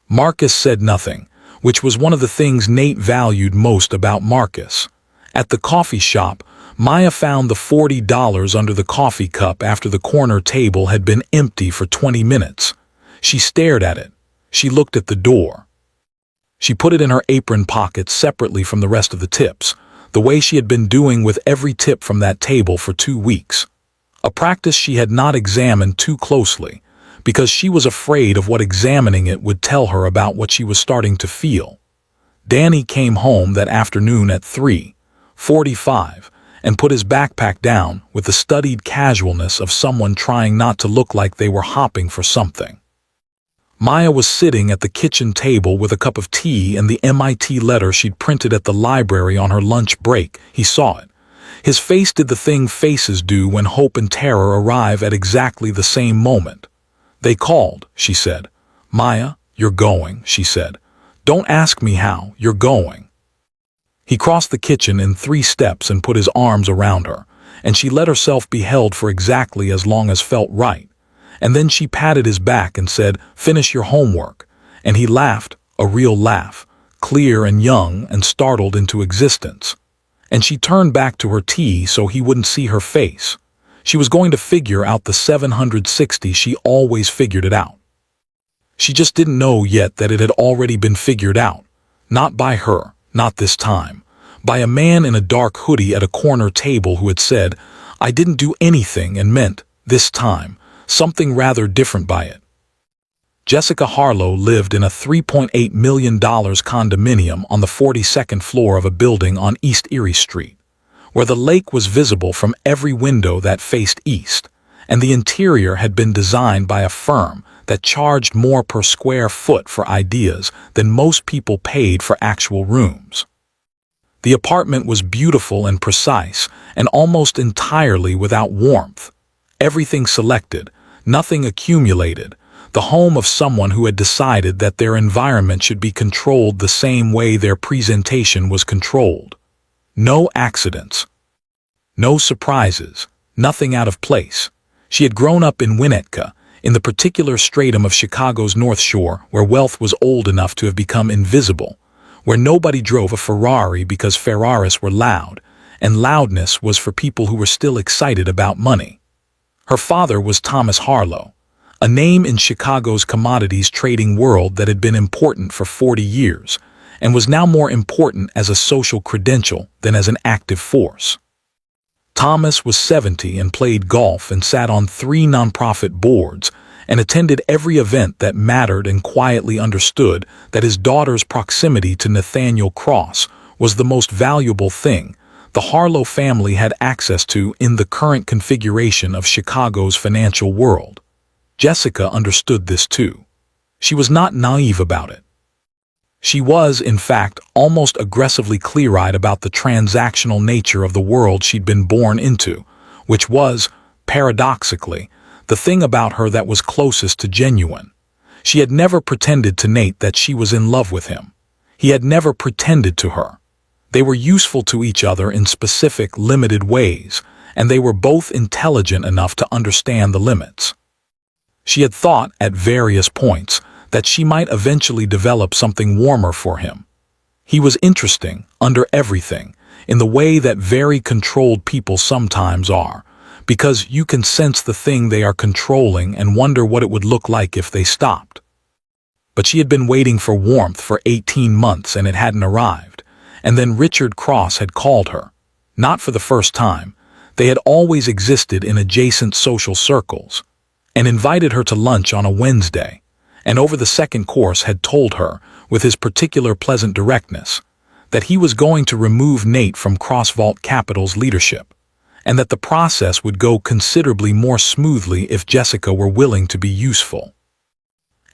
S1: Marcus said nothing, which was one of the things Nate valued most about Marcus. At the coffee shop, Maya found the $40 under the coffee cup after the corner table had been empty for 20 minutes. She stared at it. She looked at the door. She put it in her apron pocket separately from the rest of the tips, the way she had been doing with every tip from that table for 2 weeks. A practice she had not examined too closely, because she was afraid of what examining it would tell her about what she was starting to feel. Danny came home that afternoon at 3:45 and put his backpack down with the studied casualness of someone trying not to look like they were hopping for something. Maya was sitting at the kitchen table with a cup of tea and the MIT letter she'd printed at the library on her lunch break. He saw it. His face did the thing faces do when hope and terror arrive at exactly the same moment. "They called," she said. "Maya, you're going," she said. "Don't ask me how, you're going." He crossed the kitchen in 3 steps and put his arms around her, and she let herself be held for exactly as long as felt right. And then she patted his back and said, "Finish your homework." And he laughed, a real laugh, clear and young and startled into existence. And she turned back to her tea so he wouldn't see her face. She was going to figure out the 760. She always figured it out. She just didn't know yet that it had already been figured out. Not by her, not this time. By a man in a dark hoodie at a corner table who had said, "I didn't do anything," and meant, this time, something rather different by it. Jessica Harlow lived in a $3.8 million condominium on the 42nd floor of a building on East Erie Street, where the lake was visible from every window that faced east, and the interior had been designed by a firm that charged more per square foot for ideas than most people paid for actual rooms. The apartment was beautiful and precise, and almost entirely without warmth. Everything selected, nothing accumulated, the home of someone who had decided that their environment should be controlled the same way their presentation was controlled. No accidents. No surprises. Nothing out of place. She had grown up in Winnetka, in the particular stratum of Chicago's North Shore where wealth was old enough to have become invisible, where nobody drove a Ferrari because Ferraris were loud, and loudness was for people who were still excited about money. Her father was Thomas Harlow, a name in Chicago's commodities trading world that had been important for 40 years, and was now more important as a social credential than as an active force. Thomas was 70 and played golf and sat on 3 nonprofit boards and attended every event that mattered and quietly understood that his daughter's proximity to Nathaniel Cross was the most valuable thing the Harlow family had access to in the current configuration of Chicago's financial world. Jessica understood this too. She was not naive about it. She was, in fact, almost aggressively clear-eyed about the transactional nature of the world she'd been born into, which was, paradoxically, the thing about her that was closest to genuine. She had never pretended to Nate that she was in love with him. He had never pretended to her. They were useful to each other in specific, limited ways, and they were both intelligent enough to understand the limits. She had thought, at various points, that she might eventually develop something warmer for him. He was interesting, under everything, in the way that very controlled people sometimes are, because you can sense the thing they are controlling and wonder what it would look like if they stopped. But she had been waiting for warmth for 18 months and it hadn't arrived, and then Richard Cross had called her. Not for the first time. They had always existed in adjacent social circles, and invited her to lunch on a Wednesday, and over the second course had told her, with his particular pleasant directness, that he was going to remove Nate from CrossVault Capital's leadership, and that the process would go considerably more smoothly if Jessica were willing to be useful.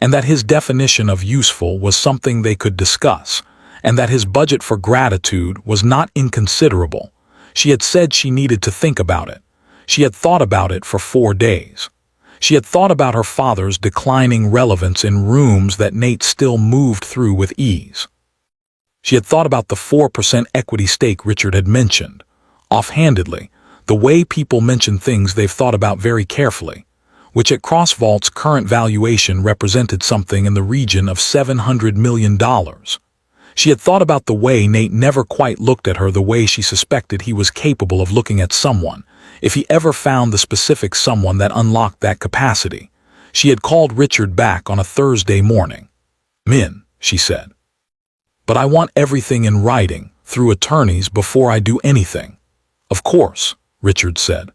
S1: And that his definition of useful was something they could discuss, and that his budget for gratitude was not inconsiderable. She had said she needed to think about it. She had thought about it for 4 days. She had thought about her father's declining relevance in rooms that Nate still moved through with ease. She had thought about the 4% equity stake Richard had mentioned, offhandedly, The way people mention things they've thought about very carefully, which at CrossVault's current valuation represented something in the region of $700 million. She had thought about the way Nate never quite looked at her the way she suspected he was capable of looking at someone, if he ever found the specific someone that unlocked that capacity. She had called Richard back on a Thursday morning. "Min," she said. "But I want everything in writing, through attorneys, before I do anything." "Of course," Richard said.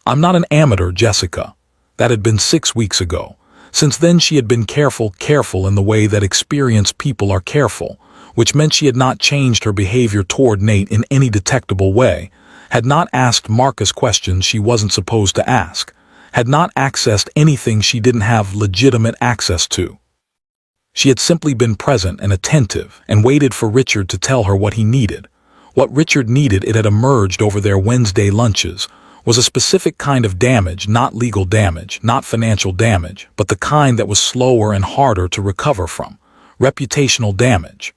S1: "I'm not an amateur, Jessica." That had been 6 weeks ago. Since then she had been careful in the way that experienced people are careful, which meant she had not changed her behavior toward Nate in any detectable way, had not asked Marcus questions she wasn't supposed to ask, had not accessed anything she didn't have legitimate access to. She had simply been present and attentive and waited for Richard to tell her what he needed. What Richard needed, it had emerged over their Wednesday lunches, was a specific kind of damage, not legal damage, not financial damage, but the kind that was slower and harder to recover from, reputational damage.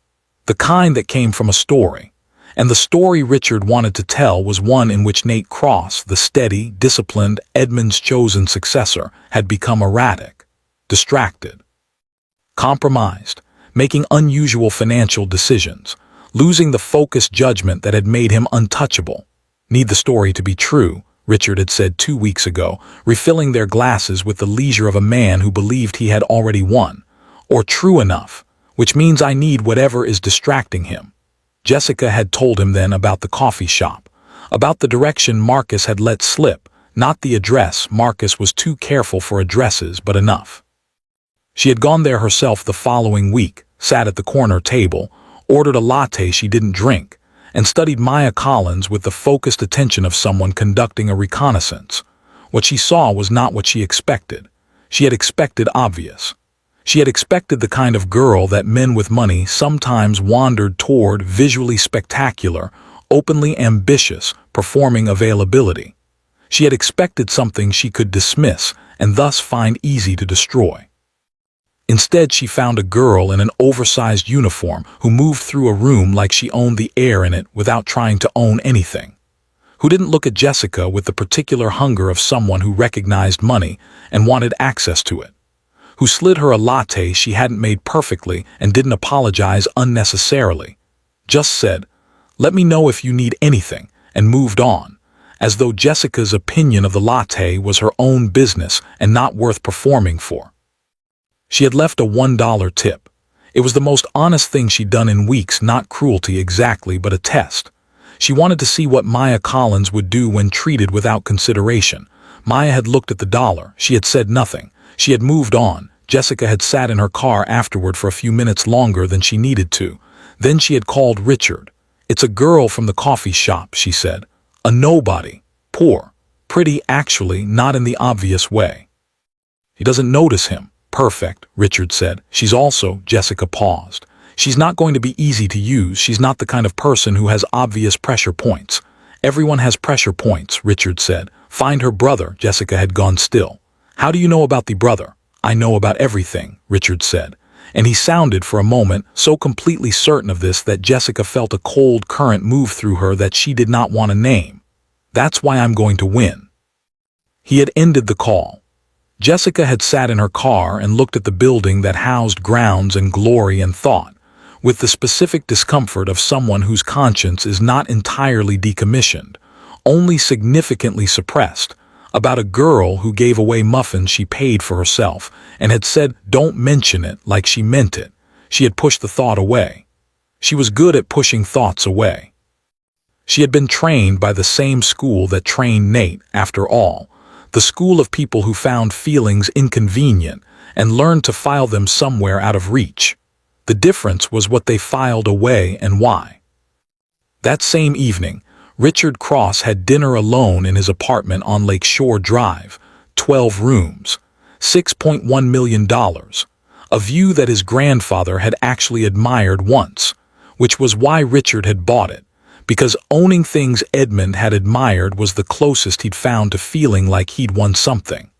S1: The kind that came from a story. And the story Richard wanted to tell was one in which Nate Cross, the steady, disciplined, Edmund's chosen successor, had become erratic, distracted, compromised, making unusual financial decisions, losing the focused judgment that had made him untouchable. "Need the story to be true," Richard had said 2 weeks ago, refilling their glasses with the leisure of a man who believed he had already won. "Or true enough, which means I need whatever is distracting him." Jessica had told him then about the coffee shop, about the direction Marcus had let slip, not the address. Marcus was too careful for addresses, but enough. She had gone there herself the following week, sat at the corner table, ordered a latte she didn't drink, and studied Maya Collins with the focused attention of someone conducting a reconnaissance. What she saw was not what she expected. She had expected obvious. She had expected the kind of girl that men with money sometimes wandered toward, visually spectacular, openly ambitious, performing availability. She had expected something she could dismiss and thus find easy to destroy. Instead, she found a girl in an oversized uniform who moved through a room like she owned the air in it without trying to own anything, who didn't look at Jessica with the particular hunger of someone who recognized money and wanted access to it, who slid her a latte she hadn't made perfectly and didn't apologize unnecessarily, just said, "Let me know if you need anything," and moved on, as though Jessica's opinion of the latte was her own business and not worth performing for. She had left a $1 tip. It was the most honest thing she'd done in weeks, not cruelty exactly, but a test. She wanted to see what Maya Collins would do when treated without consideration. Maya had looked at the dollar. She had said nothing. She had moved on. Jessica had sat in her car afterward for a few minutes longer than she needed to. Then she had called Richard. "It's a girl from the coffee shop," she said. "A nobody. Poor. Pretty, actually, not in the obvious way. He doesn't notice him." "Perfect," Richard said. "She's also," Jessica paused. "She's not going to be easy to use. She's not the kind of person who has obvious pressure points." "Everyone has pressure points," Richard said. "Find her brother." Jessica had gone still. "How do you know about the brother?" "I know about everything," Richard said. And he sounded for a moment so completely certain of this that Jessica felt a cold current move through her that she did not want to name. "That's why I'm going to win." He had ended the call. Jessica had sat in her car and looked at the building that housed grounds and glory and thought, with the specific discomfort of someone whose conscience is not entirely decommissioned, only significantly suppressed, about a girl who gave away muffins she paid for herself and had said, "Don't mention it," like she meant it. She had pushed the thought away. She was good at pushing thoughts away. She had been trained by the same school that trained Nate, after all, the school of people who found feelings inconvenient and learned to file them somewhere out of reach. The difference was what they filed away and why. That same evening, Richard Cross had dinner alone in his apartment on Lake Shore Drive, 12 rooms, $6.1 million, a view that his grandfather had actually admired once, which was why Richard had bought it, because owning things Edmund had admired was the closest he'd found to feeling like he'd won something.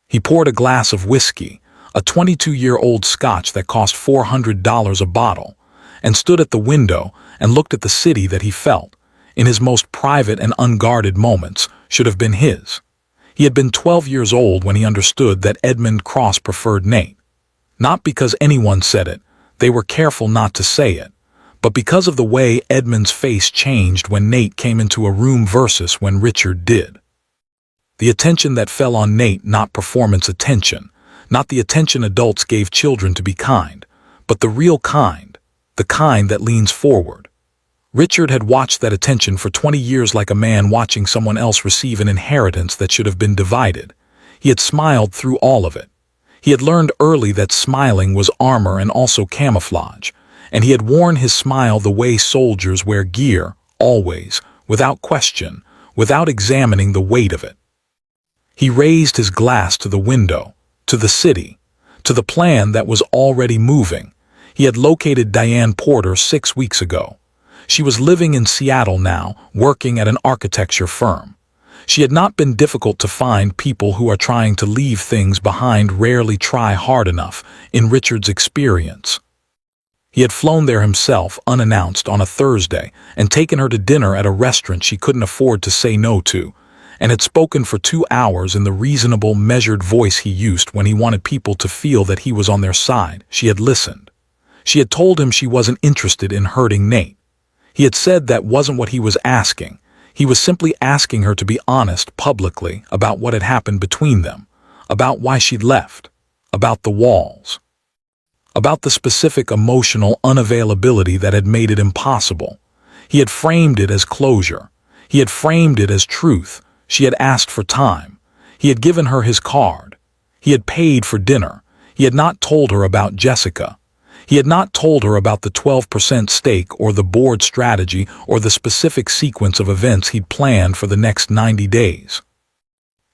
S1: He poured a glass of whiskey, a 22-year-old Scotch that cost $400 a bottle, and stood at the window and looked at the city that he felt, in his most private and unguarded moments, should have been his. He had been 12 years old when he understood that Edmund Cross preferred Nate. Not because anyone said it, they were careful not to say it, but because of the way Edmund's face changed when Nate came into a room versus when Richard did. The attention that fell on Nate, not performance attention, not the attention adults gave children to be kind, but the real kind, the kind that leans forward. Richard had watched that attention for 20 years like a man watching someone else receive an inheritance that should have been divided. He had smiled through all of it. He had learned early that smiling was armor and also camouflage, and he had worn his smile the way soldiers wear gear, always, without question, without examining the weight of it. He raised his glass to the window, to the city, to the plan that was already moving. He had located Diane Porter 6 weeks ago. She was living in Seattle now, working at an architecture firm. She had not been difficult to find. People who are trying to leave things behind rarely try hard enough, in Richard's experience. He had flown there himself, unannounced, on a Thursday, and taken her to dinner at a restaurant she couldn't afford to say no to, and had spoken for 2 hours in the reasonable, measured voice he used when he wanted people to feel that he was on their side. She had listened. She had told him she wasn't interested in hurting Nate. He had said that wasn't what he was asking. He was simply asking her to be honest publicly about what had happened between them, about why she'd left, about the walls, about the specific emotional unavailability that had made it impossible. He had framed it as closure. He had framed it as truth. She had asked for time. He had given her his card. He had paid for dinner. He had not told her about Jessica. He had not told her about the 12% stake or the board strategy or the specific sequence of events he'd planned for the next 90 days.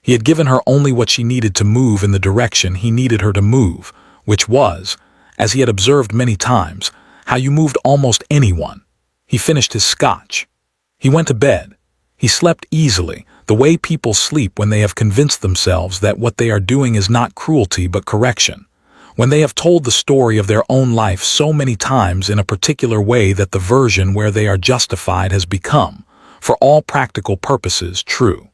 S1: He had given her only what she needed to move in the direction he needed her to move, which was, as he had observed many times, how you moved almost anyone. He finished his scotch. He went to bed. He slept easily, the way people sleep when they have convinced themselves that what they are doing is not cruelty but correction. When they have told the story of their own life so many times in a particular way that the version where they are justified has become, for all practical purposes, true.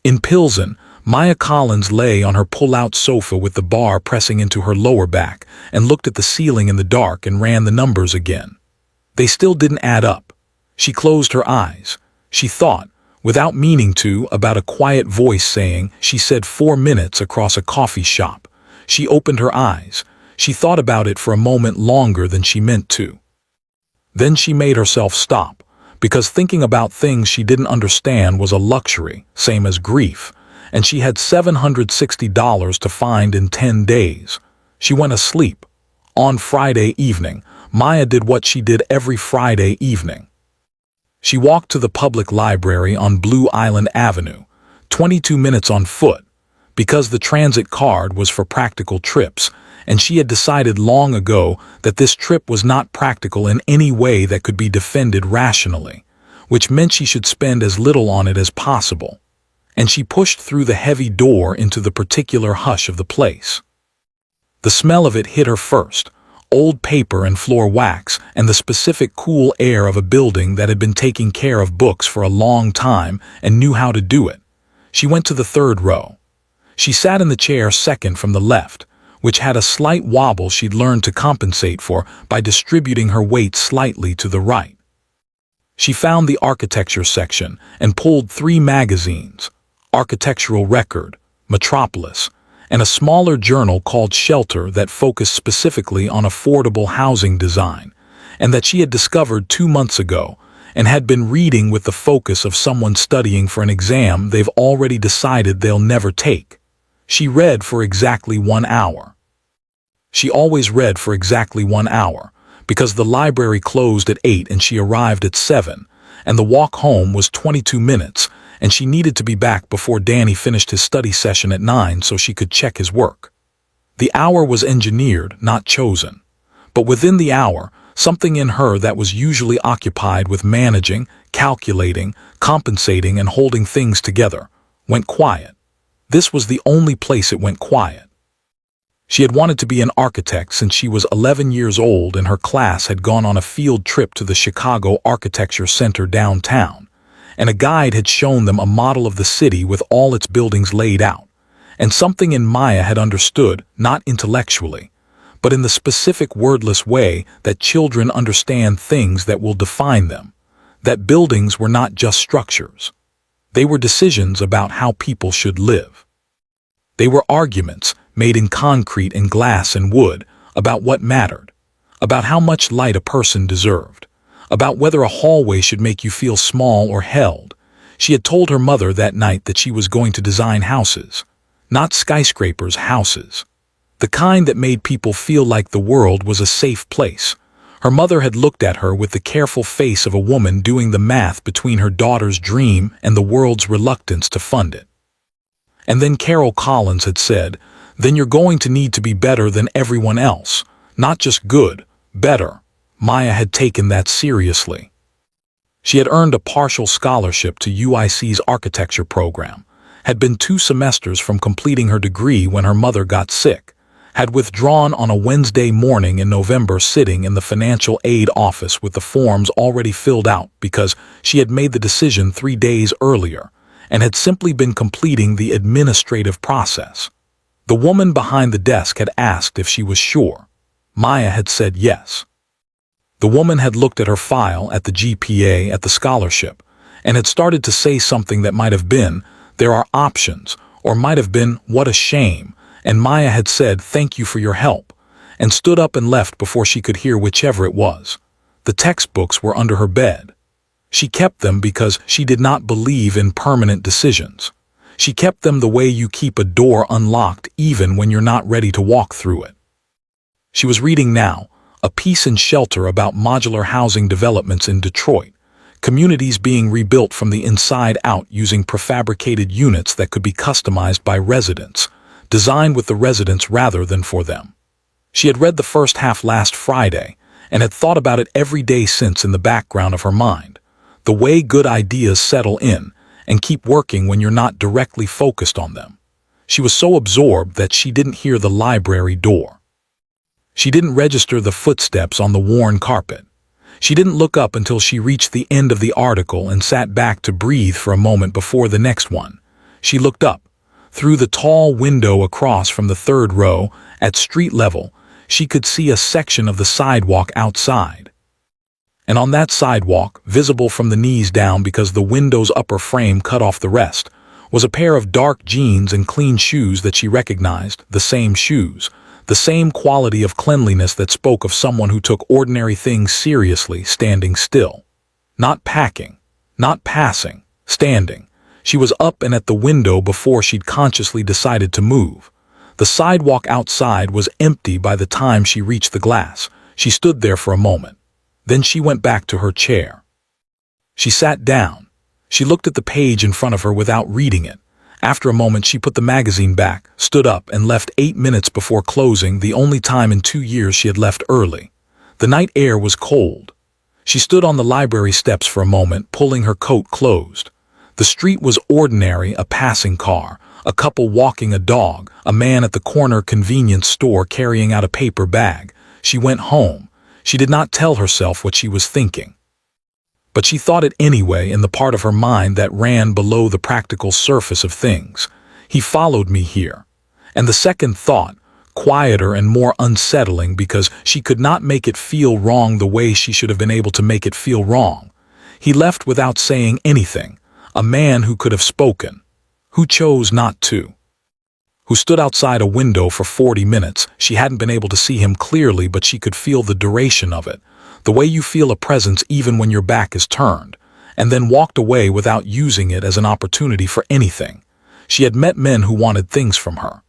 S1: In Pilsen, Maya Collins lay on her pull-out sofa with the bar pressing into her lower back and looked at the ceiling in the dark and ran the numbers again. They still didn't add up. She closed her eyes. She thought, without meaning to, about a quiet voice saying, she said 4 minutes across a coffee shop. She opened her eyes. She thought about it for a moment longer than she meant to. Then she made herself stop, because thinking about things she didn't understand was a luxury, same as grief, and she had $760 to find in 10 days. She went asleep. On Friday evening, Maya did what she did every Friday evening. She walked to the public library on Blue Island Avenue, 22 minutes on foot, because the transit card was for practical trips, and she had decided long ago that this trip was not practical in any way that could be defended rationally, which meant she should spend as little on it as possible. And she pushed through the heavy door into the particular hush of the place. The smell of it hit her first, old paper and floor wax, and the specific cool air of a building that had been taking care of books for a long time and knew how to do it. She went to the third row. She sat in the chair second from the left, which had a slight wobble she'd learned to compensate for by distributing her weight slightly to the right. She found the architecture section and pulled 3 magazines, Architectural Record, Metropolis, and a smaller journal called Shelter that focused specifically on affordable housing design, and that she had discovered 2 months ago and had been reading with the focus of someone studying for an exam they've already decided they'll never take. She read for exactly 1 hour. She always read for exactly 1 hour, because the library closed at 8 and she arrived at 7, and the walk home was 22 minutes, and she needed to be back before Danny finished his study session at 9 so she could check his work. The hour was engineered, not chosen. But within the hour, something in her that was usually occupied with managing, calculating, compensating, and holding things together went quiet. This was the only place it went quiet. She had wanted to be an architect since she was 11 years old, and her class had gone on a field trip to the Chicago Architecture Center downtown, and a guide had shown them a model of the city with all its buildings laid out. And something in Maya had understood, not intellectually, but in the specific wordless way that children understand things that will define them, that buildings were not just structures. They were decisions about how people should live. They were arguments made in concrete and glass and wood about what mattered, about how much light a person deserved, about whether a hallway should make you feel small or held. She had told her mother that night that she was going to design houses, not skyscrapers, houses. The kind that made people feel like the world was a safe place. Her mother had looked at her with the careful face of a woman doing the math between her daughter's dream and the world's reluctance to fund it. And then Carol Collins had said, "Then you're going to need to be better than everyone else, not just good, better." Maya had taken that seriously. She had earned a partial scholarship to UIC's architecture program, had been 2 semesters from completing her degree when her mother got sick, had withdrawn on a Wednesday morning in November, sitting in the financial aid office with the forms already filled out because she had made the decision 3 days earlier, and had simply been completing the administrative process. The woman behind the desk had asked if she was sure. Maya had said yes. The woman had looked at her file, at the GPA, at the scholarship, and had started to say something that might have been, "There are options," or might have been, "What a shame," and Maya had said, "Thank you for your help," and stood up and left before she could hear whichever it was. The textbooks were under her bed. She kept them because she did not believe in permanent decisions. She kept them the way you keep a door unlocked even when you're not ready to walk through it. She was reading now, A Peace and Shelter, about modular housing developments in Detroit, communities being rebuilt from the inside out using prefabricated units that could be customized by residents, designed with the residents rather than for them. She had read the first half last Friday and had thought about it every day since, in the background of her mind, the way good ideas settle in and keep working when you're not directly focused on them. She was so absorbed that she didn't hear the library door. She didn't register the footsteps on the worn carpet. She didn't look up until she reached the end of the article and sat back to breathe for a moment before the next one. She looked up. Through the tall window across from the 3rd row, at street level, she could see a section of the sidewalk outside. And on that sidewalk, visible from the knees down because the window's upper frame cut off the rest, was a pair of dark jeans and clean shoes that she recognized, the same shoes, the same quality of cleanliness that spoke of someone who took ordinary things seriously, standing still. Not packing, not passing, standing. She was up and at the window before she'd consciously decided to move. The sidewalk outside was empty by the time she reached the glass. She stood there for a moment. Then she went back to her chair. She sat down. She looked at the page in front of her without reading it. After a moment, she put the magazine back, stood up, and left 8 minutes before closing, the only time in 2 years she had left early. The night air was cold. She stood on the library steps for a moment, pulling her coat closed. The street was ordinary, a passing car, a couple walking a dog, a man at the corner convenience store carrying out a paper bag. She went home. She did not tell herself what she was thinking. But she thought it anyway, in the part of her mind that ran below the practical surface of things. He followed me here. And the second thought, quieter and more unsettling because she could not make it feel wrong the way she should have been able to make it feel wrong. He left without saying anything, a man who could have spoken, who chose not to, who stood outside a window for 40 minutes. She hadn't been able to see him clearly, but she could feel the duration of it. The way you feel a presence even when your back is turned, and then walked away without using it as an opportunity for anything. She had met men who wanted things from her.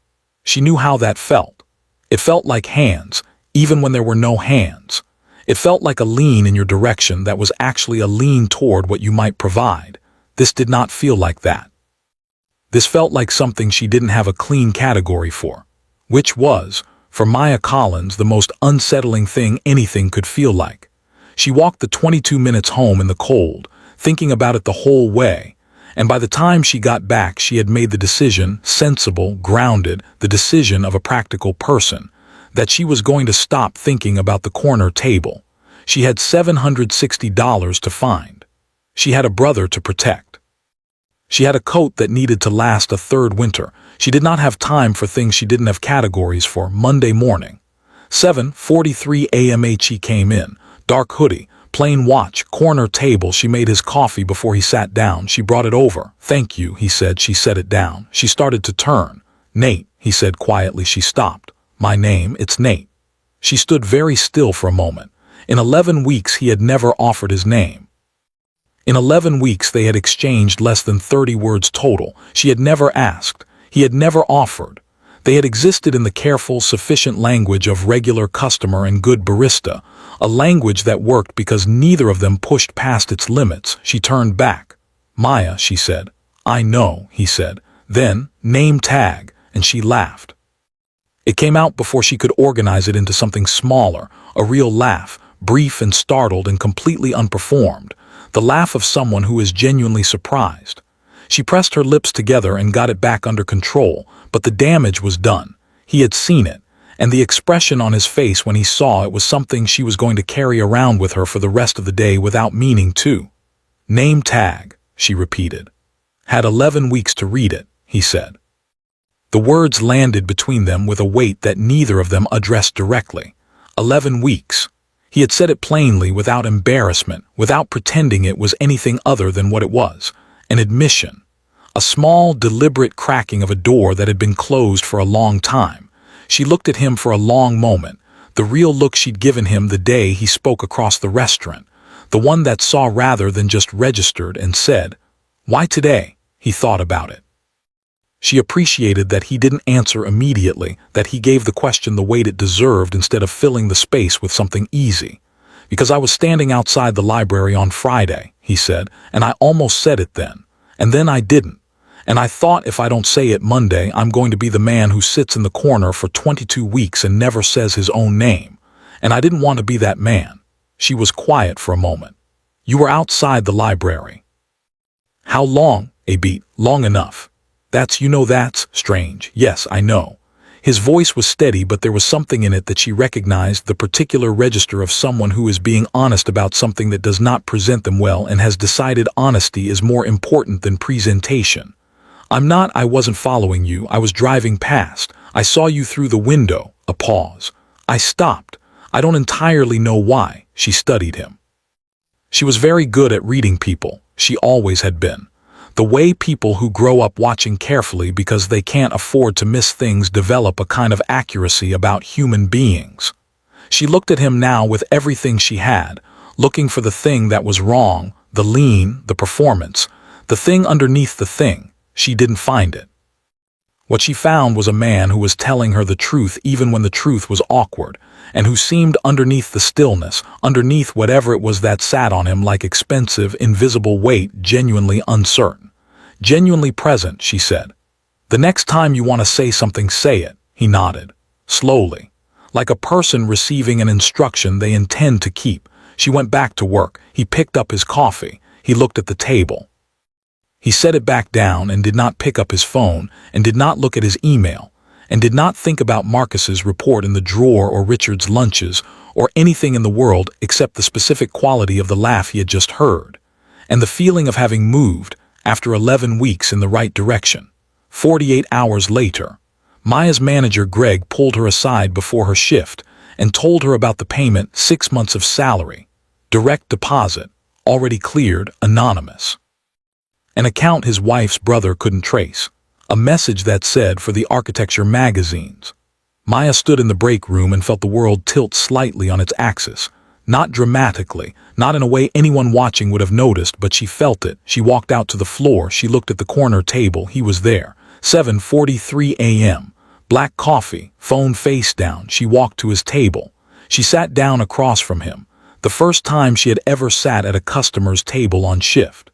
S1: She knew how that felt. It felt like hands, even when there were no hands. It felt like a lean in your direction that was actually a lean toward what you might provide. This did not feel like that. This felt like something she didn't have a clean category for, which was, for Maya Collins, the most unsettling thing anything could feel like. She walked the 22 minutes home in the cold, thinking about it the whole way, And by the time she got back, she had made the decision, sensible, grounded, the decision of a practical person, that she was going to stop thinking about the corner table. She had $760 to find. She had a brother to protect. She had a coat that needed to last a third winter. She did not have time for things she didn't have categories for. Monday morning. 7:43 a.m. He came in. Dark hoodie, plain watch, corner table. She made his coffee before he sat down. She brought it over. "Thank you," he said. She set it down. She started to turn. "Nate," he said quietly. She stopped. "My name, it's Nate." She stood very still for a moment. In 11 weeks he had never offered his name. In 11 weeks they had exchanged less than 30 words total. She had never asked. He had never offered. They had existed in the careful, sufficient language of regular customer and good barista, a language that worked because neither of them pushed past its limits. She turned back. "Maya," she said. "I know," he said. Then, "Name tag," and she laughed. It came out before she could organize it into something smaller, a real laugh, brief and startled and completely unperformed, the laugh of someone who is genuinely surprised. She pressed her lips together and got it back under control, but the damage was done. He had seen it, and the expression on his face when he saw it was something she was going to carry around with her for the rest of the day without meaning to. "Name tag," she repeated. "Had 11 weeks to read it," he said. The words landed between them with a weight that neither of them addressed directly. 11 weeks. He had said it plainly, without embarrassment, without pretending it was anything other than what it was. An admission. A small, deliberate cracking of a door that had been closed for a long time. She looked at him for a long moment, the real look she'd given him the day he spoke across the restaurant, the one that saw rather than just registered, and said, "Why today?" He thought about it. She appreciated that he didn't answer immediately, that he gave the question the weight it deserved instead of filling the space with something easy. "Because I was standing outside the library on Friday," he said, "and I almost said it then. And then I didn't. And I thought if I don't say it Monday, I'm going to be the man who sits in the corner for 22 weeks and never says his own name. And I didn't want to be that man." She was quiet for a moment. "You were outside the library." "How long?" "A beat. Long enough." That's strange." "Yes, I know." His voice was steady, but there was something in it that she recognized, the particular register of someone who is being honest about something that does not present them well and has decided honesty is more important than presentation. I wasn't following you. I was driving past. I saw you through the window." A pause. "I stopped. I don't entirely know why." She studied him. She was very good at reading people. She always had been. The way people who grow up watching carefully because they can't afford to miss things develop a kind of accuracy about human beings. She looked at him now with everything she had, looking for the thing that was wrong, the lean, the performance, the thing underneath the thing. She didn't find it. What she found was a man who was telling her the truth even when the truth was awkward, and who seemed underneath the stillness, underneath whatever it was that sat on him like expensive, invisible weight, genuinely uncertain. "Genuinely present," she said. "The next time you want to say something, say it." He nodded. Slowly. Like a person receiving an instruction they intend to keep. She went back to work. He picked up his coffee. He looked at the table. He set it back down and did not pick up his phone, and did not look at his email, and did not think about Marcus's report in the drawer or Richard's lunches, or anything in the world except the specific quality of the laugh he had just heard, and the feeling of having moved, after 11 weeks, in the right direction. 48 hours later, Maya's manager Greg pulled her aside before her shift and told her about the payment, 6 months of salary, direct deposit, already cleared, anonymous. An account his wife's brother couldn't trace. A message that said for the architecture magazines. Maya stood in the break room and felt the world tilt slightly on its axis. Not dramatically, not in a way anyone watching would have noticed, but she felt it. She walked out to the floor. She looked at the corner table. He was there. 7:43 a.m. Black coffee, phone face down. She walked to his table. She sat down across from him. The first time she had ever sat at a customer's table on shift.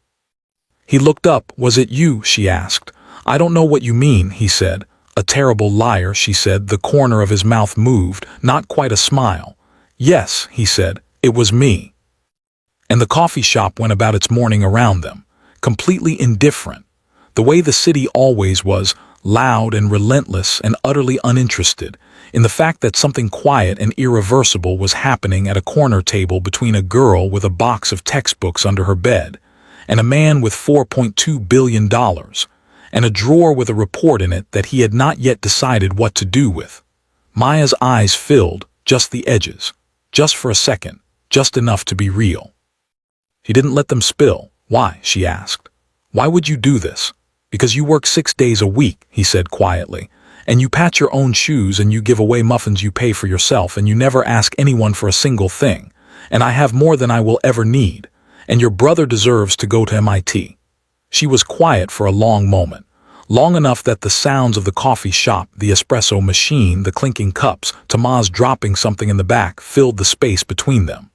S1: He looked up. "Was it you?" she asked. "I don't know what you mean," he said. "A terrible liar," she said. The corner of his mouth moved, not quite a smile. "Yes," he said, "it was me." And the coffee shop went about its morning around them. completely indifferent. The way the city always was, loud and relentless and utterly uninterested in the fact that something quiet and irreversible was happening at a corner table between a girl with a box of textbooks under her bed and a man with $4.2 billion and a drawer with a report in it that he had not yet decided what to do with. Maya's eyes filled, just the edges, just for a second, just enough to be real. He didn't let them spill. Why? She asked. Why would you do this? Because you work 6 days a week, he said quietly, and you patch your own shoes and you give away muffins you pay for yourself and you never ask anyone for a single thing, and I have more than I will ever need, and your brother deserves to go to MIT. She was quiet for a long moment, long enough that the sounds of the coffee shop, the espresso machine, the clinking cups, Tomas dropping something in the back filled the space between them.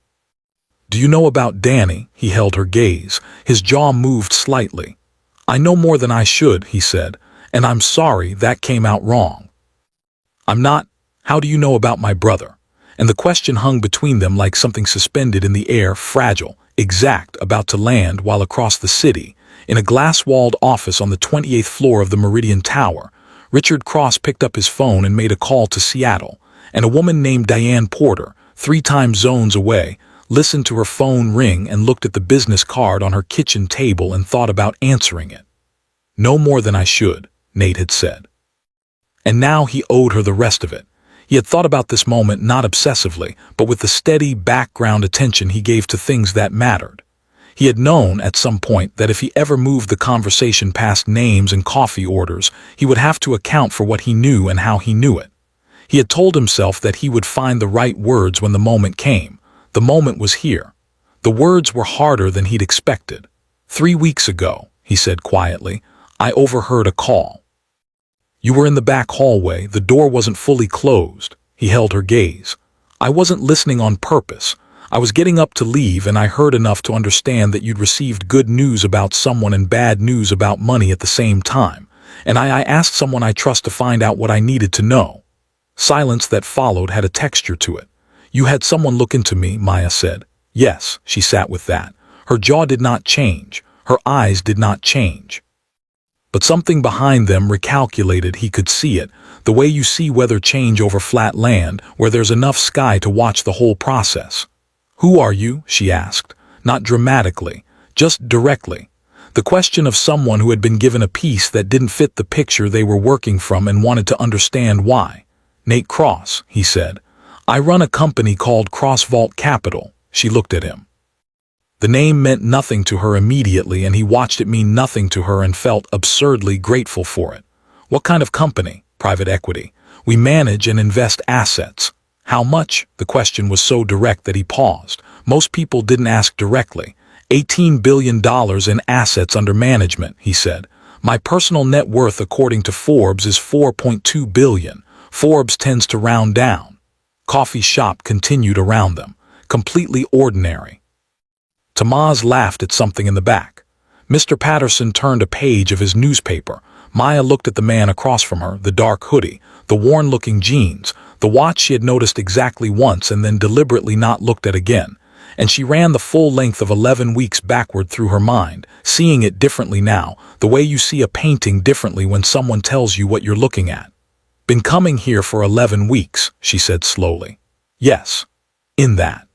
S1: Do you know about Danny? He held her gaze. His jaw moved slightly. I know more than I should, he said, and I'm sorry that came out wrong. I'm not. How do you know about my brother? And the question hung between them like something suspended in the air, fragile, exact, about to land, while across the city, in a glass-walled office on the 28th floor of the Meridian Tower, Richard Cross picked up his phone and made a call to Seattle, and a woman named Diane Porter, 3 time zones away, listened to her phone ring and looked at the business card on her kitchen table and thought about answering it. No more than I should, Nate had said. And now he owed her the rest of it. He had thought about this moment not obsessively, but with the steady background attention he gave to things that mattered. He had known at some point that if he ever moved the conversation past names and coffee orders, he would have to account for what he knew and how he knew it. He had told himself that he would find the right words when the moment came. The moment was here. The words were harder than he'd expected. 3 weeks ago, he said quietly, I overheard a call. You were in the back hallway. The door wasn't fully closed. He held her gaze. I wasn't listening on purpose. I was getting up to leave and I heard enough to understand that you'd received good news about someone and bad news about money at the same time. And I asked someone I trust to find out what I needed to know. Silence that followed had a texture to it. You had someone look into me, Maya said. Yes, she sat with that. Her jaw did not change. Her eyes did not change. But something behind them recalculated. He could see it, the way you see weather change over flat land, where there's enough sky to watch the whole process. Who are you? She asked, not dramatically, just directly. The question of someone who had been given a piece that didn't fit the picture they were working from and wanted to understand why. Nate Cross, he said. I run a company called CrossVault Capital. She looked at him. The name meant nothing to her immediately, and he watched it mean nothing to her and felt absurdly grateful for it. What kind of company? Private equity. We manage and invest assets. How much? The question was so direct that he paused. Most people didn't ask directly. $18 billion in assets under management, he said. My personal net worth according to Forbes is $4.2 billion. Forbes tends to round down. Coffee shop continued around them, completely ordinary. Tomas laughed at something in the back. Mr. Patterson turned a page of his newspaper. Maya looked at the man across from her, the dark hoodie, the worn-looking jeans, the watch she had noticed exactly once and then deliberately not looked at again, and she ran the full length of 11 weeks backward through her mind, seeing it differently now, the way you see a painting differently when someone tells you what you're looking at. Been coming here for 11 weeks, she said slowly. Yes. In that.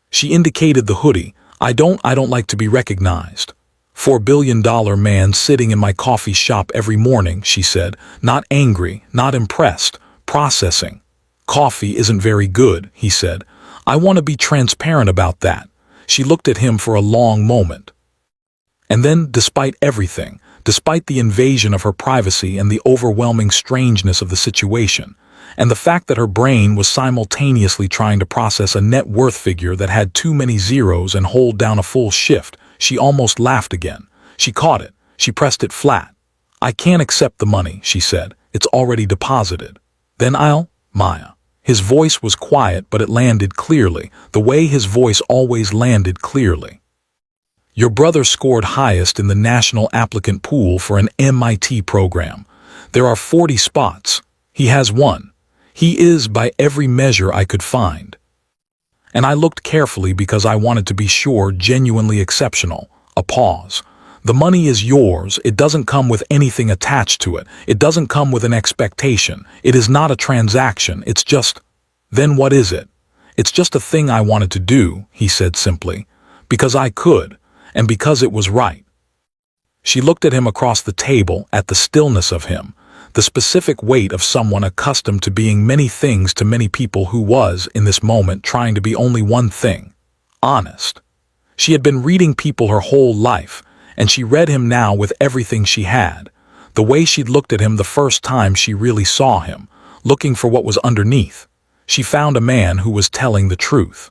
S1: She indicated the hoodie. I don't like to be recognized. $4 billion man sitting in my coffee shop every morning, she said, not angry, not impressed, processing. Coffee isn't very good, he said. I want to be transparent about that. She looked at him for a long moment. And then, despite everything, despite the invasion of her privacy and the overwhelming strangeness of the situation, and the fact that her brain was simultaneously trying to process a net worth figure that had too many zeros and hold down a full shift, she almost laughed again. She caught it. She pressed it flat. I can't accept the money, she said. It's already deposited. Then Maya. His voice was quiet, but it landed clearly, the way his voice always landed clearly. Your brother scored highest in the national applicant pool for an MIT program. There are 40 spots. He has 1. He is, by every measure I could find. And I looked carefully because I wanted to be sure, genuinely exceptional. A pause. The money is yours. It doesn't come with anything attached to it. It doesn't come with an expectation. It is not a transaction. It's just... Then what is it? It's just a thing I wanted to do, he said simply, because I could, and because it was right. She looked at him across the table, at the stillness of him, the specific weight of someone accustomed to being many things to many people who was, in this moment, trying to be only one thing: honest. She had been reading people her whole life, and she read him now with everything she had, the way she'd looked at him the first time she really saw him, looking for what was underneath. She found a man who was telling the truth.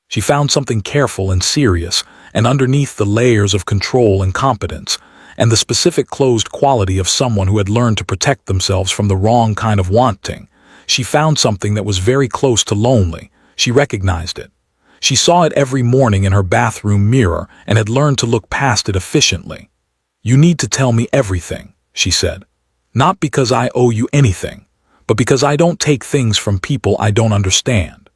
S1: She found something careful and serious, and underneath the layers of control and competence, and the specific closed quality of someone who had learned to protect themselves from the wrong kind of wanting, she found something that was very close to lonely. She recognized it. She saw it every morning in her bathroom mirror and had learned to look past it efficiently. "You need to tell me everything," she said. "Not because I owe you anything, but because I don't take things from people I don't understand."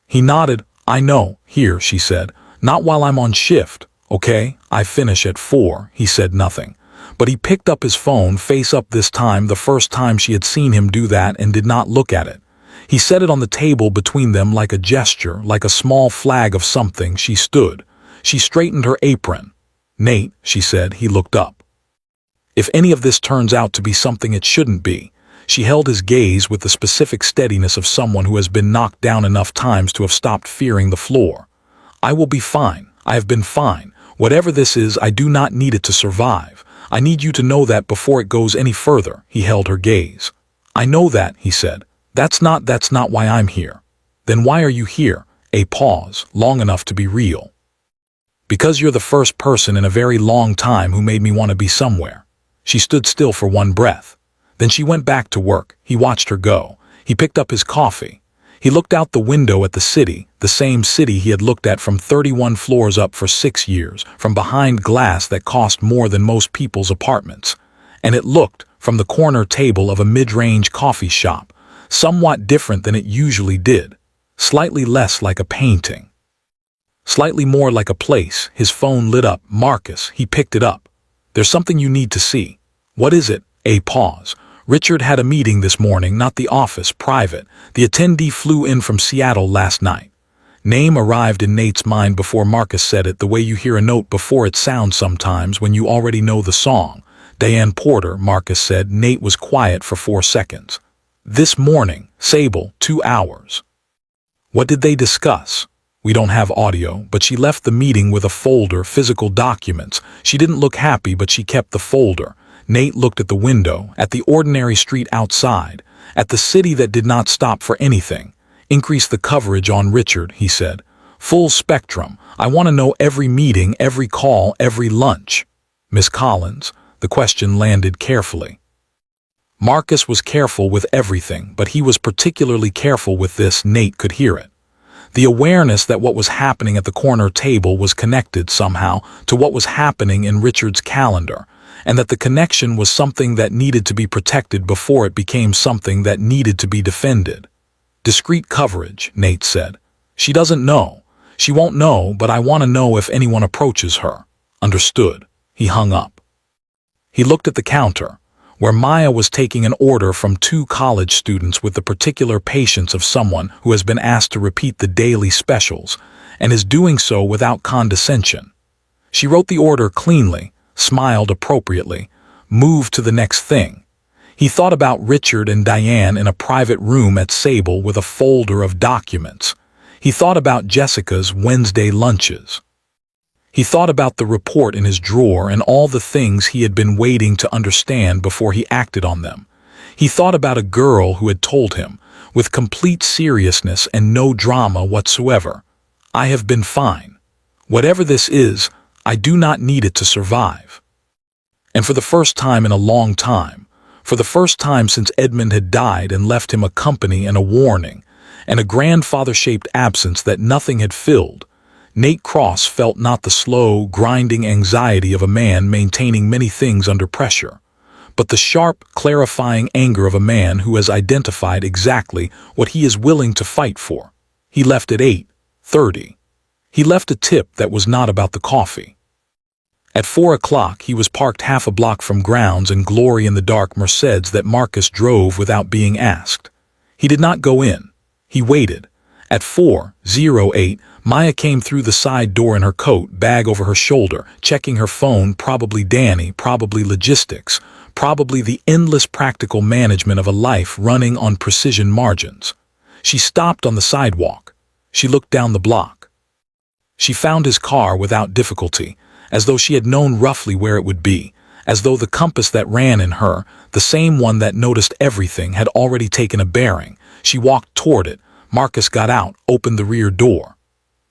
S1: He nodded. "I know, here," she said. "Not while I'm on shift, okay? I finish at 4, he said nothing. But he picked up his phone face up this time, the first time she had seen him do that, and did not look at it. He set it on the table between them like a gesture, like a small flag of something. She stood. She straightened her apron. "Nate," she said. He looked up. "If any of this turns out to be something it shouldn't be," she held his gaze with the specific steadiness of someone who has been knocked down enough times to have stopped fearing the floor. "I will be fine. I have been fine. Whatever this is, I do not need it to survive. I need you to know that before it goes any further." He held her gaze. "I know that," he said. That's not why I'm here." "Then why are you here?" A pause, long enough to be real. "Because you're the first person in a very long time who made me want to be somewhere." She stood still for one breath. Then she went back to work. He watched her go. He picked up his coffee. He looked out the window at the city, the same city he had looked at from 31 floors up for 6 years, from behind glass that cost more than most people's apartments. And it looked, from the corner table of a mid-range coffee shop, somewhat different than it usually did, slightly less like a painting, slightly more like a place. His phone lit up. "Marcus," he picked it up. "There's something you need to see." "What is it?" A pause. "Richard had a meeting this morning, not the office, private. The attendee flew in from Seattle last night." Name arrived in Nate's mind before Marcus said it, the way you hear a note before it sounds sometimes when you already know the song. "Diane Porter," Marcus said. Nate was quiet for 4 seconds. "This morning, Sable, 2 hours." "What did they discuss?" "We don't have audio, but she left the meeting with a folder, physical documents. She didn't look happy, but she kept the folder." Nate looked at the window, at the ordinary street outside, at the city that did not stop for anything. "Increase the coverage on Richard," he said. "Full spectrum. I want to know every meeting, every call, every lunch." "Miss Collins?" The question landed carefully. Marcus was careful with everything, but he was particularly careful with this. Nate could hear it. The awareness that what was happening at the corner table was connected somehow to what was happening in Richard's calendar, and that the connection was something that needed to be protected before it became something that needed to be defended. "Discreet coverage," Nate said. "She doesn't know. She won't know, but I want to know if anyone approaches her." "Understood." He hung up. He looked at the counter, where Maya was taking an order from 2 college students with the particular patience of someone who has been asked to repeat the daily specials, and is doing so without condescension. She wrote the order cleanly, smiled appropriately, moved to the next thing. He thought about Richard and Diane in a private room at Sable with a folder of documents. He thought about Jessica's Wednesday lunches. He thought about the report in his drawer and all the things he had been waiting to understand before he acted on them. He thought about a girl who had told him, with complete seriousness and no drama whatsoever, "I have been fine. Whatever this is, I do not need it to survive." And for the first time in a long time, for the first time since Edmund had died and left him a company and a warning, and a grandfather-shaped absence that nothing had filled, Nate Cross felt not the slow, grinding anxiety of a man maintaining many things under pressure, but the sharp, clarifying anger of a man who has identified exactly what he is willing to fight for. He left at 8:30. He left a tip that was not about the coffee. At 4 o'clock, he was parked half a block from grounds and glory in the dark Mercedes that Marcus drove without being asked. He did not go in. He waited. At 4:08, Maya came through the side door in her coat, bag over her shoulder, checking her phone, probably Danny, probably logistics, probably the endless practical management of a life running on precision margins. She stopped on the sidewalk. She looked down the block. She found his car without difficulty, as though she had known roughly where it would be, as though the compass that ran in her, the same one that noticed everything, had already taken a bearing. She walked toward it. Marcus got out, opened the rear door.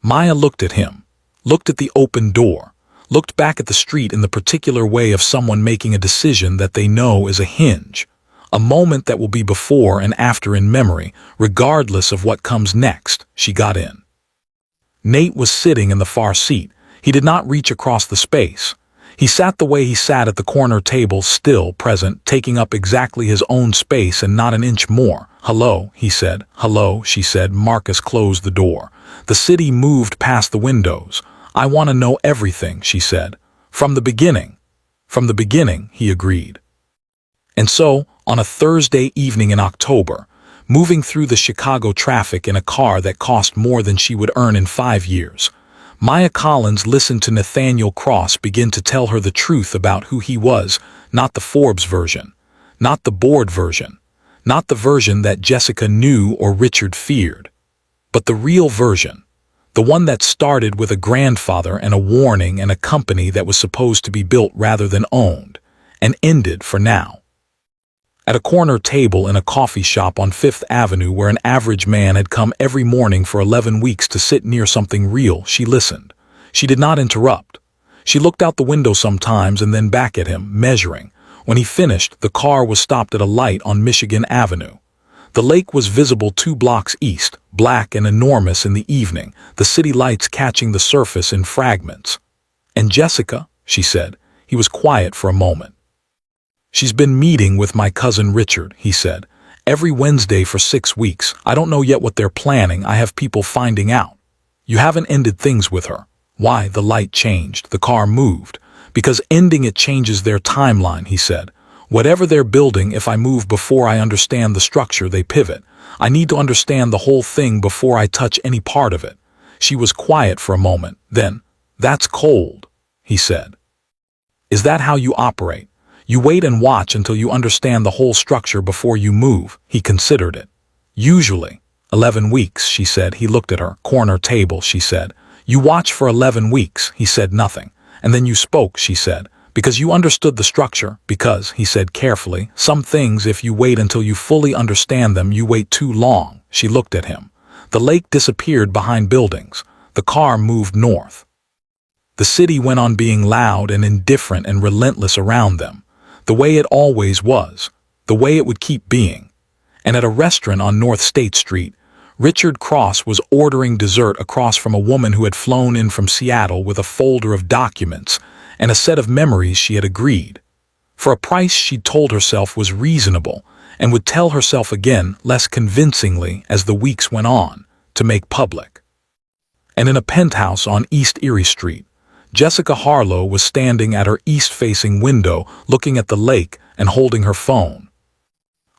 S1: Maya looked at him, looked at the open door, looked back at the street in the particular way of someone making a decision that they know is a hinge, a moment that will be before and after in memory, regardless of what comes next. She got in. Nate was sitting in the far seat. He did not reach across the space. He sat the way he sat at the corner table, still present, taking up exactly his own space and not an inch more. "Hello," he said. "Hello," she said. Marcus closed the door. The city moved past the windows. "I want to know everything," she said. "From the beginning." "From the beginning," he agreed. And so, on a Thursday evening in October, moving through the Chicago traffic in a car that cost more than she would earn in 5 years, Maya Collins listened to Nathaniel Cross begin to tell her the truth about who he was, not the Forbes version, not the board version, not the version that Jessica knew or Richard feared, but the real version, the one that started with a grandfather and a warning and a company that was supposed to be built rather than owned, and ended, for now, at a corner table in a coffee shop on 5th Avenue where an average man had come every morning for 11 weeks to sit near something real. She listened. She did not interrupt. She looked out the window sometimes and then back at him, measuring. When he finished, the car was stopped at a light on Michigan Avenue. The lake was visible 2 blocks east, black and enormous in the evening, the city lights catching the surface in fragments. "And Jessica," she said. He was quiet for a moment. "She's been meeting with my cousin Richard," he said. "Every Wednesday for 6 weeks. I don't know yet what they're planning. I have people finding out." "You haven't ended things with her." "Why?" The light changed. The car moved. "Because ending it changes their timeline," he said. "Whatever they're building, if I move before I understand the structure, they pivot. I need to understand the whole thing before I touch any part of it." She was quiet for a moment. Then, "That's cold," he said. "Is that how you operate? You wait and watch until you understand the whole structure before you move?" He considered it. "Usually. 11 weeks, she said. He looked at her. "Corner table," she said. "You watch for 11 weeks. He said nothing. "And then you spoke," she said. "Because you understood the structure. Because," he said carefully, "some things, if you wait until you fully understand them, you wait too long." She looked at him. The lake disappeared behind buildings. The car moved north. The city went on being loud and indifferent and relentless around them. The way it always was, the way it would keep being. And at a restaurant on North State Street, Richard Cross was ordering dessert across from a woman who had flown in from Seattle with a folder of documents and a set of memories she had agreed, for a price she'd told herself was reasonable and would tell herself again less convincingly as the weeks went on, to make public. And in a penthouse on East Erie Street, Jessica Harlow was standing at her east-facing window looking at the lake and holding her phone,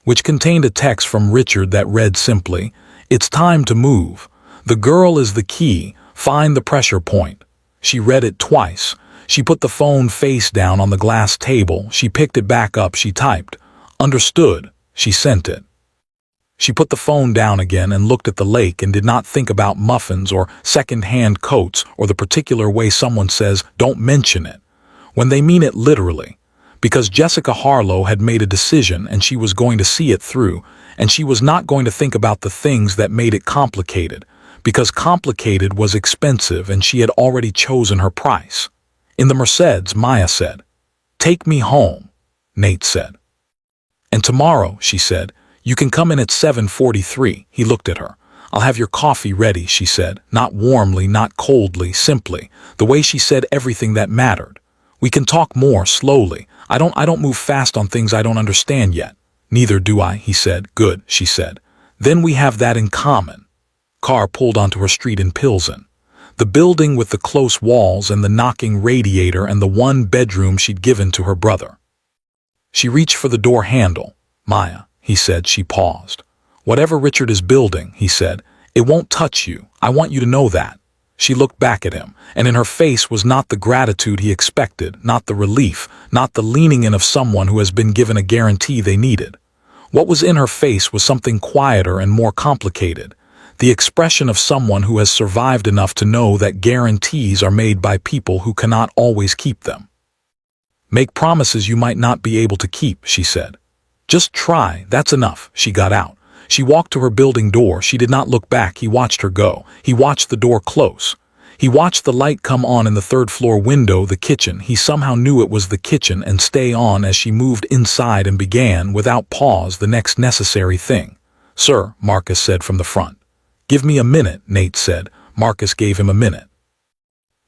S1: which contained a text from Richard that read simply, "It's time to move. The girl is the key. Find the pressure point." She read it twice. She put the phone face down on the glass table. She picked it back up. She typed, "Understood." She sent it. She put the phone down again and looked at the lake and did not think about muffins or second-hand coats or the particular way someone says, "Don't mention it," when they mean it literally, because Jessica Harlow had made a decision and she was going to see it through, and she was not going to think about the things that made it complicated, because complicated was expensive and she had already chosen her price. In the Mercedes, Maya said, "Take me home," Nate said. "And tomorrow," she said, "you can come in at 7:43. He looked at her. "I'll have your coffee ready," she said, not warmly, not coldly, simply, the way she said everything that mattered. "We can talk more slowly. I don't move fast on things I don't understand yet." "Neither do I," he said. "Good," she said. "Then we have that in common." Car pulled onto her street in Pilsen. The building with the close walls and the knocking radiator and the one bedroom she'd given to her brother. She reached for the door handle. "Maya," he said. She paused. "Whatever Richard is building," he said, "it won't touch you. I want you to know that." She looked back at him, and in her face was not the gratitude he expected, not the relief, not the leaning in of someone who has been given a guarantee they needed. What was in her face was something quieter and more complicated, the expression of someone who has survived enough to know that guarantees are made by people who cannot always keep them. "Make promises you might not be able to keep," she said. "Just try, that's enough." She got out. She walked to her building door. She did not look back. He watched her go. He watched the door close. He watched the light come on in the third-floor window, the kitchen. He somehow knew it was the kitchen, and stay on as she moved inside and began, without pause, the next necessary thing. "Sir," Marcus said from the front. "Give me a minute," Nate said. Marcus gave him a minute.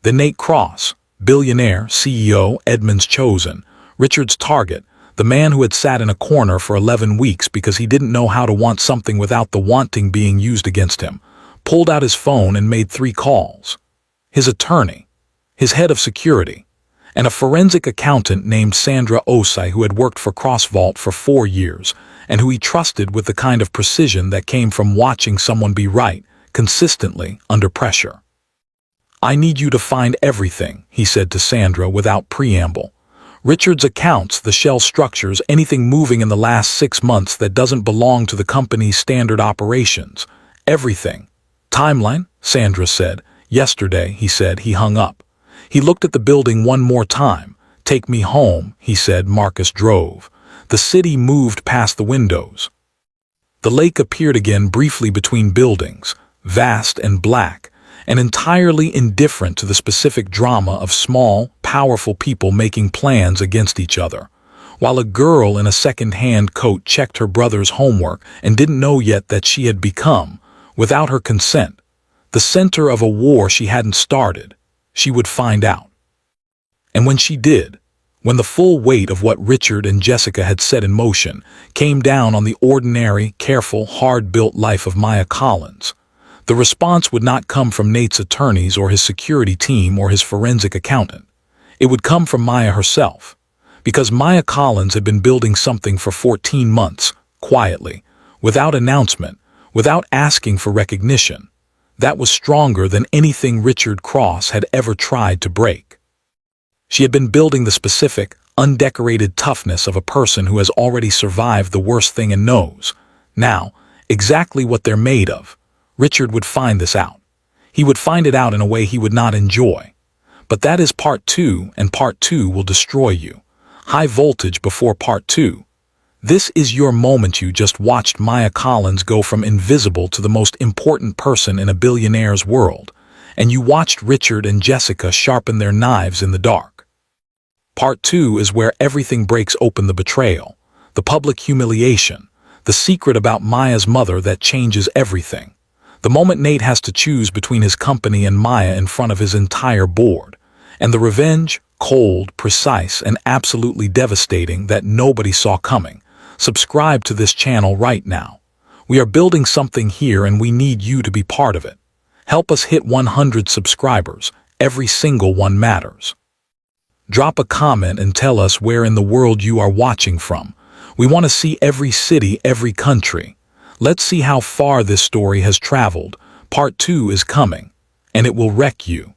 S1: Then Nate Cross, billionaire, CEO, Edmund's chosen, Richard's target, the man who had sat in a corner for 11 weeks because he didn't know how to want something without the wanting being used against him, pulled out his phone and made 3 calls. His attorney, his head of security, and a forensic accountant named Sandra Osai who had worked for CrossVault for 4 years and who he trusted with the kind of precision that came from watching someone be right, consistently, under pressure. "I need you to find everything," he said to Sandra without preamble. "Richard's accounts, the shell structures, anything moving in the last 6 months that doesn't belong to the company's standard operations. Everything." "Timeline?" Sandra said. "Yesterday," he said. He hung up. He looked at the building one more time. "Take me home," he said. Marcus drove. The city moved past the windows. The lake appeared again briefly between buildings, vast and black, and entirely indifferent to the specific drama of small, powerful people making plans against each other, while a girl in a second-hand coat checked her brother's homework and didn't know yet that she had become, without her consent, the center of a war she hadn't started. She would find out. And when she did, when the full weight of what Richard and Jessica had set in motion came down on the ordinary, careful, hard-built life of Maya Collins, the response would not come from Nate's attorneys or his security team or his forensic accountant. It would come from Maya herself, because Maya Collins had been building something for 14 months, quietly, without announcement, without asking for recognition, that was stronger than anything Richard Cross had ever tried to break. She had been building the specific, undecorated toughness of a person who has already survived the worst thing and knows, now, exactly what they're made of. Richard would find this out. He would find it out in a way he would not enjoy. But that is part 2, and part 2 will destroy you. High voltage before part 2. This is your moment. You just watched Maya Collins go from invisible to the most important person in a billionaire's world, and you watched Richard and Jessica sharpen their knives in the dark. Part 2 is where everything breaks open: the betrayal, the public humiliation, the secret about Maya's mother that changes everything. The moment Nate has to choose between his company and Maya in front of his entire board, and the revenge, cold, precise, and absolutely devastating that nobody saw coming. Subscribe to this channel right now. We are building something here and we need you to be part of it. Help us hit 100 subscribers. Every single one matters. Drop a comment and tell us where in the world you are watching from. We want to see every city, every country. Let's see how far this story has traveled. Part 2 is coming, and it will wreck you.